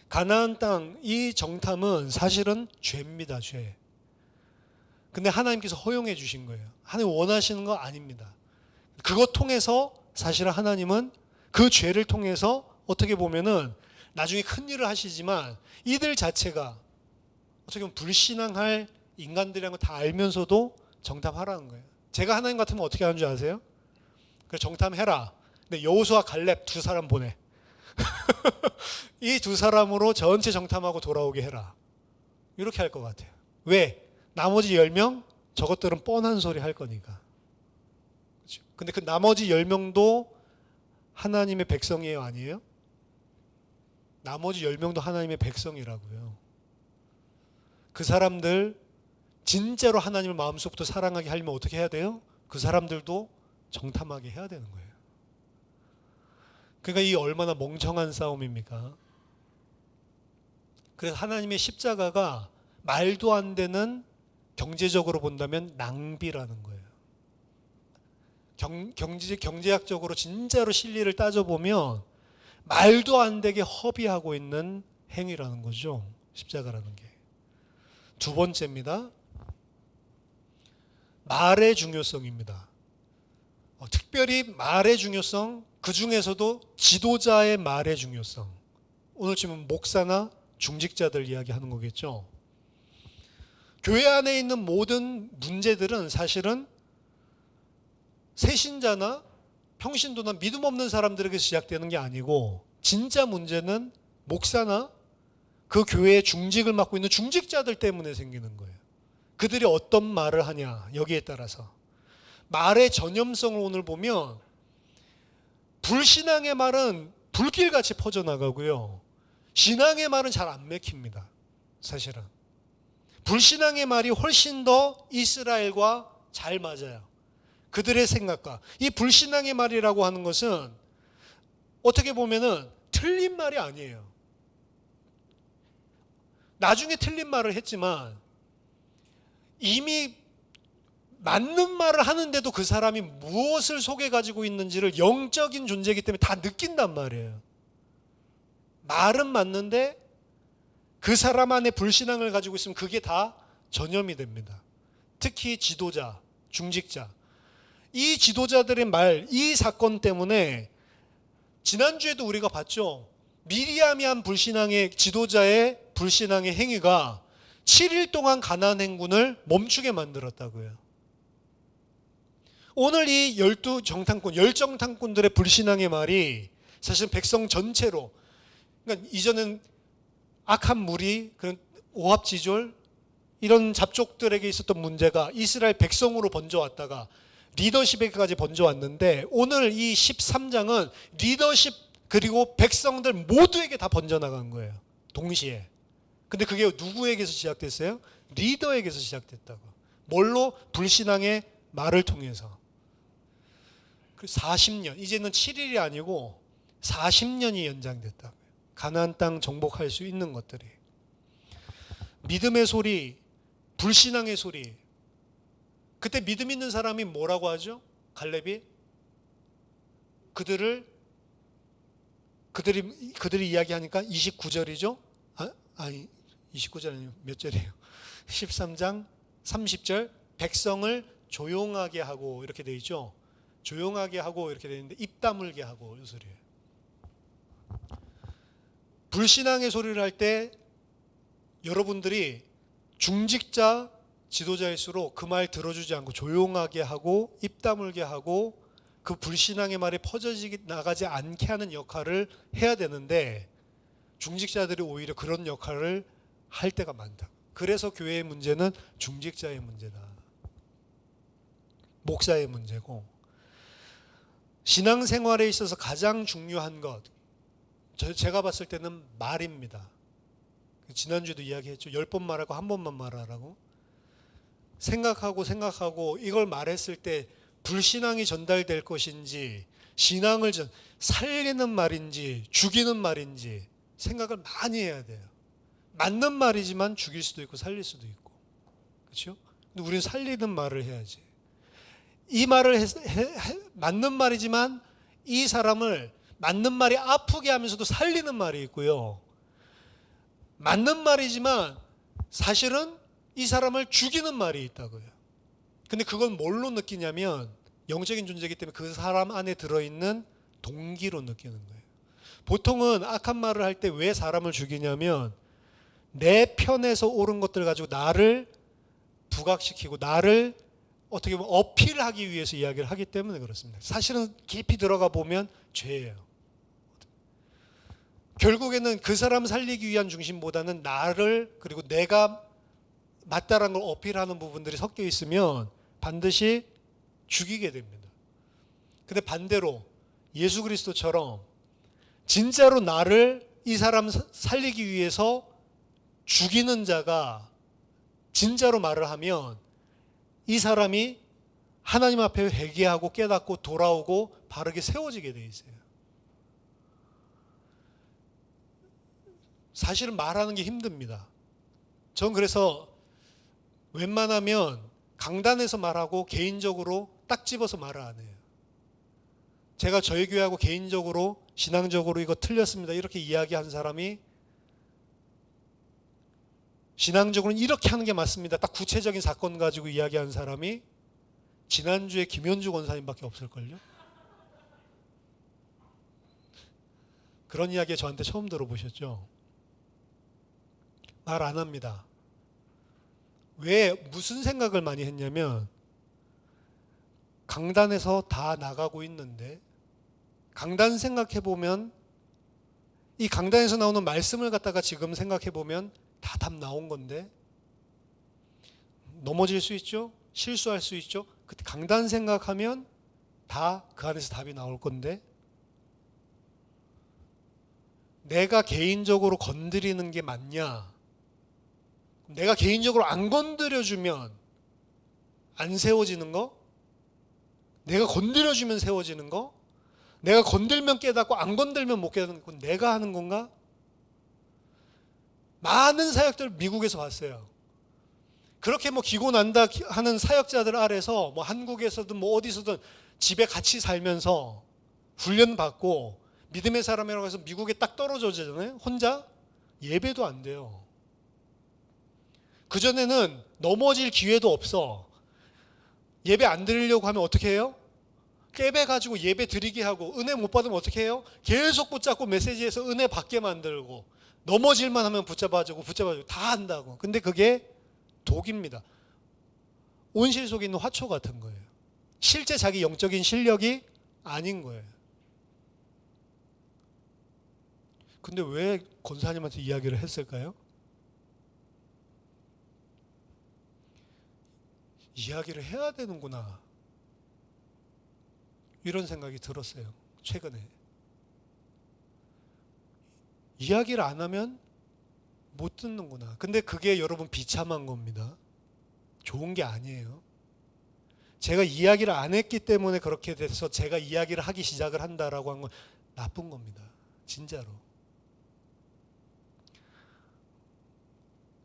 가나안 땅, 이 정탐은 사실은 죄입니다, 죄. 근데 하나님께서 허용해 주신 거예요. 하나님 원하시는 거 아닙니다. 그것 통해서 사실은 하나님은 그 죄를 통해서 어떻게 보면은 나중에 큰 일을 하시지만 이들 자체가 어떻게 보면 불신앙할 인간들이라는 걸 다 알면서도 정탐하라는 거예요. 제가 하나님 같으면 어떻게 하는 줄 아세요? 그래, 정탐해라. 근데 여호수아 갈렙 두 사람 보내. 이 두 사람으로 전체 정탐하고 돌아오게 해라. 이렇게 할 것 같아요. 왜? 나머지 10명 저것들은 뻔한 소리 할 거니까. 그렇죠? 근데 그 나머지 10명도 하나님의 백성이에요, 아니에요? 나머지 10명도 하나님의 백성이라고요. 그 사람들 진짜로 하나님을 마음속부터 사랑하게 하려면 어떻게 해야 돼요? 그 사람들도 정탐하게 해야 되는 거예요. 그러니까 이 얼마나 멍청한 싸움입니까? 그래서 하나님의 십자가가 말도 안 되는, 경제적으로 본다면 낭비라는 거예요. 경제학적으로 진짜로 실리를 따져보면 말도 안 되게 허비하고 있는 행위라는 거죠. 십자가라는 게. 두 번째입니다. 말의 중요성입니다. 특별히 말의 중요성, 그 중에서도 지도자의 말의 중요성. 오늘 지금 목사나 중직자들 이야기하는 거겠죠. 교회 안에 있는 모든 문제들은 사실은 새신자나 평신도나 믿음 없는 사람들에게 시작되는 게 아니고, 진짜 문제는 목사나 그 교회의 중직을 맡고 있는 중직자들 때문에 생기는 거예요. 그들이 어떤 말을 하냐, 여기에 따라서. 말의 전염성을 오늘 보면 불신앙의 말은 불길같이 퍼져나가고요, 신앙의 말은 잘 안 맥힙니다. 사실은 불신앙의 말이 훨씬 더 이스라엘과 잘 맞아요. 그들의 생각과. 이 불신앙의 말이라고 하는 것은 어떻게 보면은 틀린 말이 아니에요. 나중에 틀린 말을 했지만 이미 맞는 말을 하는데도 그 사람이 무엇을 속에 가지고 있는지를 영적인 존재이기 때문에 다 느낀단 말이에요. 말은 맞는데 그 사람 안에 불신앙을 가지고 있으면 그게 다 전염이 됩니다. 특히 지도자, 중직자. 이 지도자들의 말, 이 사건 때문에 지난주에도 우리가 봤죠. 미리암이 한 불신앙의 지도자의 불신앙의 행위가 7일 동안 가나안 행군을 멈추게 만들었다고요. 오늘 이 12정탐꾼, 10정탐꾼들의 불신앙의 말이 사실 백성 전체로, 그러니까 이전엔 악한 무리, 그런 오합지졸, 이런 잡족들에게 있었던 문제가 이스라엘 백성으로 번져왔다가 리더십에까지 번져왔는데, 오늘 이 13장은 리더십 그리고 백성들 모두에게 다 번져나간 거예요. 동시에. 근데 그게 누구에게서 시작됐어요? 리더에게서 시작됐다고. 뭘로? 불신앙의 말을 통해서. 40년, 이제는 7일이 아니고 40년이 연장됐다고요. 가나안 땅 정복할 수 있는 것들이. 믿음의 소리, 불신앙의 소리. 그때 믿음 있는 사람이 뭐라고 하죠? 갈렙이 그들이 이야기하니까 29절이죠? 아니 29절 아니에요. 몇 절이에요? 13장 30절 백성을 조용하게 하고 이렇게 돼 있죠. 조용하게 하고 이렇게 돼 있는데 입 다물게 하고 이 소리예요. 불신앙의 소리를 할 때 여러분들이 중직자 지도자일수록 그 말 들어주지 않고 조용하게 하고 입 다물게 하고 그 불신앙의 말이 퍼져지기 나가지 않게 하는 역할을 해야 되는데 중직자들이 오히려 그런 역할을 할 때가 많다. 그래서 교회의 문제는 중직자의 문제다. 목사의 문제고, 신앙생활에 있어서 가장 중요한 것, 제가 봤을 때는 말입니다. 지난주에도 이야기했죠. 10번 말하고 한 번만 말하라고. 생각하고 이걸 말했을 때 불신앙이 전달될 것인지, 신앙을 살리는 말인지 죽이는 말인지 생각을 많이 해야 돼요. 맞는 말이지만 죽일 수도 있고 살릴 수도 있고, 그렇죠? 근데 우리는 살리는 말을 해야지. 이 말을 맞는 말이지만 이 사람을 맞는 말이 아프게 하면서도 살리는 말이 있고요. 맞는 말이지만 사실은 이 사람을 죽이는 말이 있다고요. 근데 그건 뭘로 느끼냐면 영적인 존재이기 때문에 그 사람 안에 들어있는 동기로 느끼는 거예요. 보통은 악한 말을 할 때 왜 사람을 죽이냐면 내 편에서 옳은 것들 가지고 나를 부각시키고 나를 어떻게 보면 어필하기 위해서 이야기를 하기 때문에 그렇습니다. 사실은 깊이 들어가 보면 죄예요. 결국에는 그 사람 살리기 위한 중심보다는 나를, 그리고 내가 맞다라는 걸 어필하는 부분들이 섞여 있으면 반드시 죽이게 됩니다. 근데 반대로 예수 그리스도처럼 진짜로 나를, 이 사람 살리기 위해서 죽이는 자가 진짜로 말을 하면 이 사람이 하나님 앞에 회개하고 깨닫고 돌아오고 바르게 세워지게 돼 있어요. 사실은 말하는 게 힘듭니다. 전 그래서 웬만하면 강단에서 말하고 개인적으로 딱 집어서 말을 안 해요. 제가 저희 교회하고 개인적으로 신앙적으로 이거 틀렸습니다 이렇게 이야기한 사람이 신앙적으로는 이렇게 하는 게 맞습니다 딱 구체적인 사건 가지고 이야기한 사람이 지난주에 김현주 권사님밖에 없을걸요. 그런 이야기 저한테 처음 들어보셨죠? 말 안 합니다. 왜, 무슨 생각을 많이 했냐면 강단에서 다 나가고 있는데, 강단 생각해보면 이 강단에서 나오는 말씀을 갖다가 지금 생각해보면 다 답 나온 건데 넘어질 수 있죠? 실수할 수 있죠? 그때 강단 생각하면 다 그 안에서 답이 나올 건데 내가 개인적으로 건드리는 게 맞냐? 내가 개인적으로 안 건드려주면 안 세워지는 거? 내가 건드려주면 세워지는 거? 내가 건들면 깨닫고 안 건들면 못 깨닫는 건 내가 하는 건가? 많은 사역들 미국에서 봤어요. 그렇게 뭐 기고 난다 하는 사역자들 아래서 뭐 한국에서든 뭐 어디서든 집에 같이 살면서 훈련받고 믿음의 사람이라고 해서 미국에 딱 떨어져잖아요. 혼자 예배도 안 돼요. 그전에는 넘어질 기회도 없어. 예배 안 드리려고 하면 어떻게 해요? 깨배가지고 예배 드리게 하고, 은혜 못 받으면 어떻게 해요? 계속 붙잡고 메시지에서 은혜 받게 만들고, 넘어질만 하면 붙잡아주고 다 한다고. 근데 그게 독입니다. 온실 속에 있는 화초 같은 거예요. 실제 자기 영적인 실력이 아닌 거예요. 근데 왜 권사님한테 이야기를 했을까요? 이야기를 해야 되는구나, 이런 생각이 들었어요. 최근에 이야기를 안 하면 못 듣는구나. 근데 그게 여러분 비참한 겁니다. 좋은 게 아니에요. 제가 이야기를 안 했기 때문에 그렇게 돼서 제가 이야기를 하기 시작을 한다라고 한 건 나쁜 겁니다. 진짜로.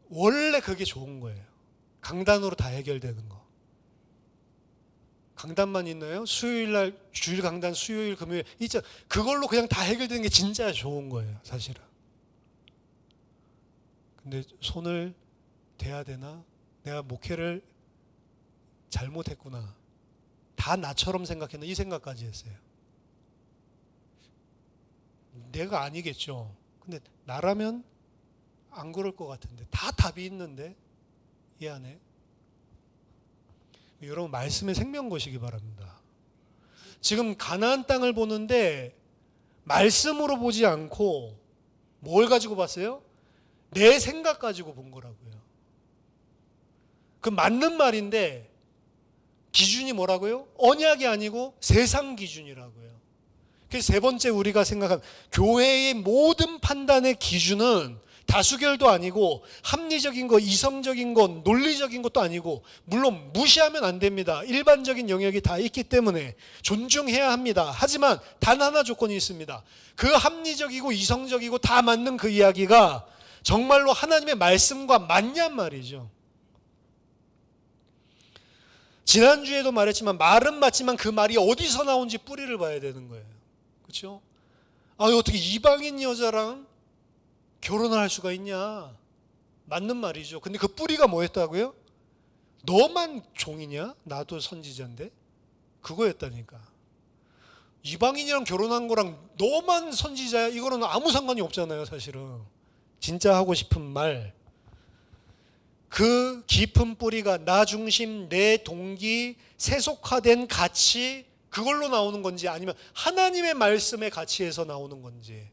원래 그게 좋은 거예요. 강단으로 다 해결되는 거. 강단만 있나요? 수요일날 주일 강단, 수요일 금요일 있죠. 그걸로 그냥 다 해결되는 게 진짜 좋은 거예요, 사실은. 근데 손을 대야 되나? 내가 목회를 잘못했구나, 다 나처럼 생각했나, 이 생각까지 했어요. 내가 아니겠죠. 근데 나라면 안 그럴 것 같은데, 다 답이 있는데 이 안에. 여러분, 말씀의 생명 거시기 바랍니다. 지금 가나안 땅을 보는데 말씀으로 보지 않고 뭘 가지고 봤어요? 내 생각 가지고 본 거라고요. 그 맞는 말인데 기준이 뭐라고요? 언약이 아니고 세상 기준이라고요. 그래서 세 번째 우리가 생각한 교회의 모든 판단의 기준은 다수결도 아니고 합리적인 거, 이성적인 거, 논리적인 것도 아니고, 물론 무시하면 안 됩니다. 일반적인 영역이 다 있기 때문에 존중해야 합니다. 하지만 단 하나 조건이 있습니다. 그 합리적이고 이성적이고 다 맞는 그 이야기가 정말로 하나님의 말씀과 맞냔 말이죠. 지난주에도 말했지만 말은 맞지만 그 말이 어디서 나온지 뿌리를 봐야 되는 거예요. 그렇죠? 어떻게 이방인 여자랑 결혼을 할 수가 있냐? 맞는 말이죠. 근데 그 뿌리가 뭐였다고요? 너만 종이냐? 나도 선지자인데? 그거였다니까. 이방인이랑 결혼한 거랑 너만 선지자야? 이거는 아무 상관이 없잖아요, 사실은. 진짜 하고 싶은 말. 그 깊은 뿌리가 나 중심, 내 동기, 세속화된 가치, 그걸로 나오는 건지 아니면 하나님의 말씀의 가치에서 나오는 건지.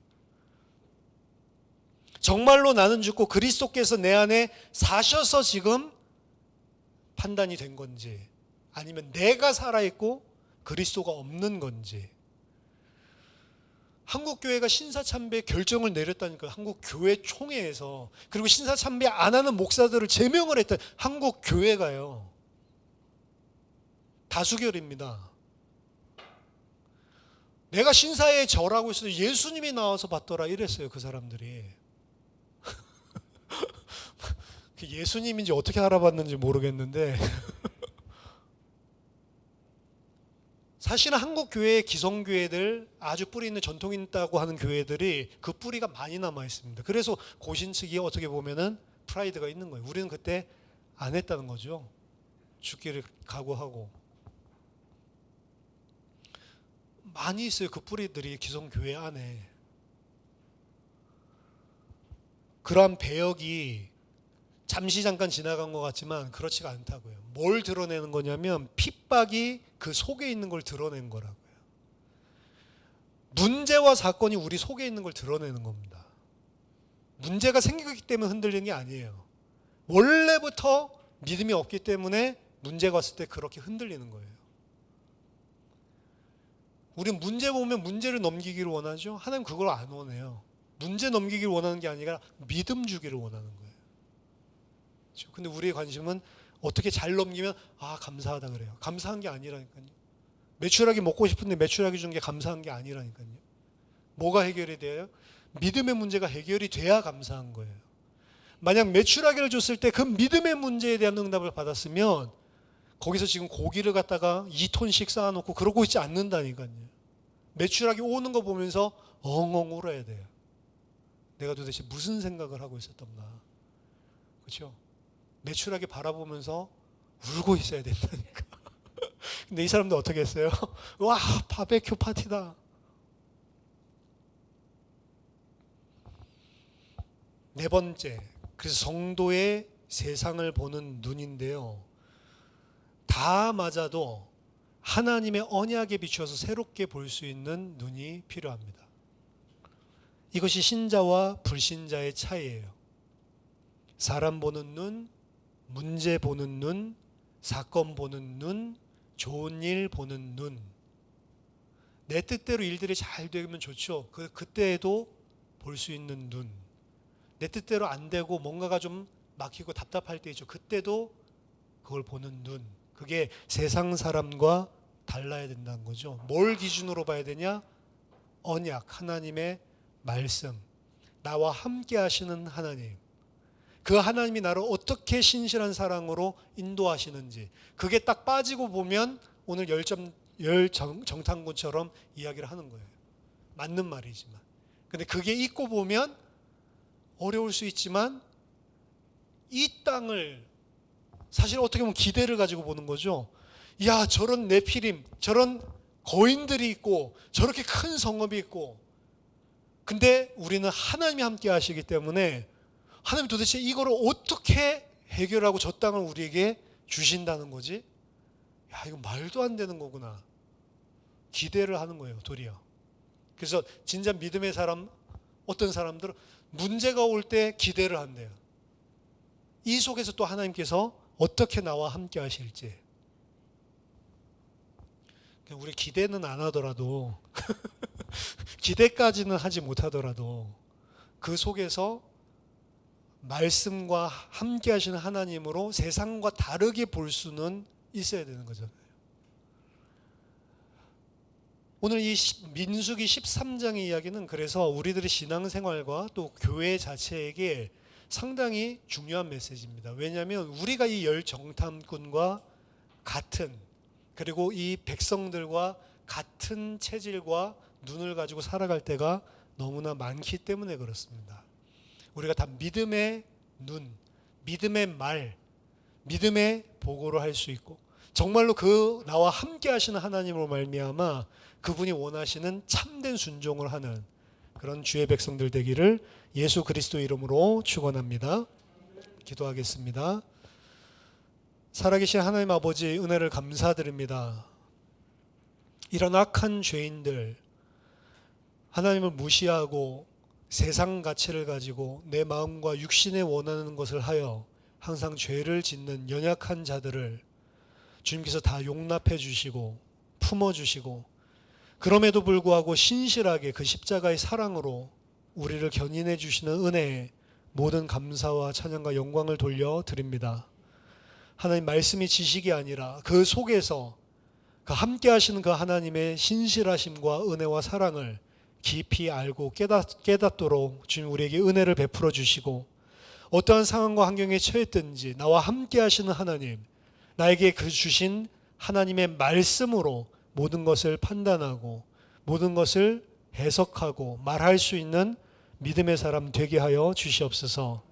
정말로 나는 죽고 그리스도께서 내 안에 사셔서 지금 판단이 된 건지, 아니면 내가 살아있고 그리스도가 없는 건지. 한국교회가 신사참배 결정을 내렸다니까요. 한국교회 총회에서. 그리고 신사참배 안 하는 목사들을 제명을 했다. 한국교회가요. 다수결입니다. 내가 신사에 절하고 있어도 예수님이 나와서 받더라 이랬어요, 그 사람들이. 예수님인지 어떻게 알아봤는지 모르겠는데 사실은 한국 교회의 기성교회들, 아주 뿌리 있는 전통 있다고 하는 교회들이 그 뿌리가 많이 남아 있습니다. 그래서 고신 측이 어떻게 보면은 프라이드가 있는 거예요. 우리는 그때 안 했다는 거죠. 죽기를 각오하고. 많이 있어요, 그 뿌리들이 기성교회 안에. 그러한 배역이 잠시 잠깐 지나간 것 같지만 그렇지가 않다고요. 뭘 드러내는 거냐면 핍박이 그 속에 있는 걸 드러낸 거라고요. 문제와 사건이 우리 속에 있는 걸 드러내는 겁니다. 문제가 생기기 때문에 흔들리는 게 아니에요. 원래부터 믿음이 없기 때문에 문제가 왔을 때 그렇게 흔들리는 거예요. 우리는 문제 보면 문제를 넘기기를 원하죠. 하나님 그걸 안 원해요. 문제 넘기기를 원하는 게 아니라 믿음 주기를 원하는 거예요. 근데 우리의 관심은 어떻게 잘 넘기면 감사하다 그래요. 감사한 게 아니라니까요. 메추라기 먹고 싶은데 메추라기 준 게 감사한 게 아니라니까요. 뭐가 해결이 돼요? 믿음의 문제가 해결이 돼야 감사한 거예요. 만약 메추라기를 줬을 때 그 믿음의 문제에 대한 응답을 받았으면 거기서 지금 고기를 갖다가 2톤씩 쌓아놓고 그러고 있지 않는다니까요. 메추라기 오는 거 보면서 엉엉 울어야 돼요. 내가 도대체 무슨 생각을 하고 있었던가. 그렇죠? 메추라기 바라보면서 울고 있어야 된다니까. 근데 이 사람들 어떻게 했어요? 와, 바베큐 파티다. 네 번째, 그래서 성도의 세상을 보는 눈인데요. 다 맞아도 하나님의 언약에 비추어서 새롭게 볼 수 있는 눈이 필요합니다. 이것이 신자와 불신자의 차이예요. 사람 보는 눈, 문제 보는 눈, 사건 보는 눈, 좋은 일 보는 눈. 내 뜻대로 일들이 잘 되면 좋죠. 그때에도 볼 수 있는 눈. 내 뜻대로 안 되고 뭔가가 좀 막히고 답답할 때 있죠. 그때도 그걸 보는 눈. 그게 세상 사람과 달라야 된다는 거죠. 뭘 기준으로 봐야 되냐? 언약, 하나님의 말씀. 나와 함께 하시는 하나님. 그 하나님이 나를 어떻게 신실한 사랑으로 인도하시는지. 그게 딱 빠지고 보면 오늘 정탐꾼처럼 이야기를 하는 거예요. 맞는 말이지만. 근데 그게 있고 보면 어려울 수 있지만 이 땅을 사실 어떻게 보면 기대를 가지고 보는 거죠. 야, 저런 네피림, 저런 거인들이 있고 저렇게 큰 성읍이 있고, 근데 우리는 하나님이 함께 하시기 때문에 하나님 도대체 이거를 어떻게 해결하고 저 땅을 우리에게 주신다는 거지? 야, 이거 말도 안 되는 거구나. 기대를 하는 거예요, 도리어. 그래서 진짜 믿음의 사람, 어떤 사람들은 문제가 올 때 기대를 한대요. 이 속에서 또 하나님께서 어떻게 나와 함께 하실지. 우리 기대는 안 하더라도 기대까지는 하지 못하더라도 그 속에서 말씀과 함께 하시는 하나님으로 세상과 다르게 볼 수는 있어야 되는 거잖아요. 오늘 이 민수기 13장의 이야기는 그래서 우리들의 신앙생활과 또 교회 자체에게 상당히 중요한 메시지입니다. 왜냐하면 우리가 이 열 정탐꾼과 같은, 그리고 이 백성들과 같은 체질과 눈을 가지고 살아갈 때가 너무나 많기 때문에 그렇습니다. 우리가 다 믿음의 눈, 믿음의 말, 믿음의 보고를 할 수 있고, 정말로 그 나와 함께 하시는 하나님으로 말미암아 그분이 원하시는 참된 순종을 하는 그런 주의 백성들 되기를 예수 그리스도 이름으로 축원합니다. 기도하겠습니다. 살아계신 하나님 아버지, 은혜를 감사드립니다. 이런 악한 죄인들, 하나님을 무시하고 세상 가치를 가지고 내 마음과 육신에 원하는 것을 하여 항상 죄를 짓는 연약한 자들을 주님께서 다 용납해 주시고 품어 주시고, 그럼에도 불구하고 신실하게 그 십자가의 사랑으로 우리를 견인해 주시는 은혜에 모든 감사와 찬양과 영광을 돌려드립니다. 하나님, 말씀이 지식이 아니라 그 속에서 그 함께 하시는 그 하나님의 신실하심과 은혜와 사랑을 깊이 알고 깨닫도록 주님 우리에게 은혜를 베풀어 주시고, 어떠한 상황과 환경에 처했든지 나와 함께 하시는 하나님, 나에게 그 주신 하나님의 말씀으로 모든 것을 판단하고 모든 것을 해석하고 말할 수 있는 믿음의 사람 되게 하여 주시옵소서.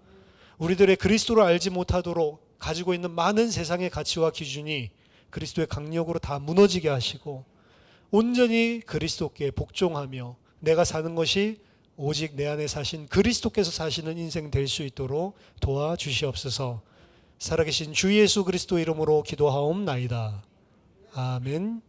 우리들의 그리스도를 알지 못하도록 가지고 있는 많은 세상의 가치와 기준이 그리스도의 강력으로 다 무너지게 하시고, 온전히 그리스도께 복종하며 내가 사는 것이 오직 내 안에 사신 그리스도께서 사시는 인생 될 수 있도록 도와주시옵소서. 살아계신 주 예수 그리스도 이름으로 기도하옵나이다. 아멘.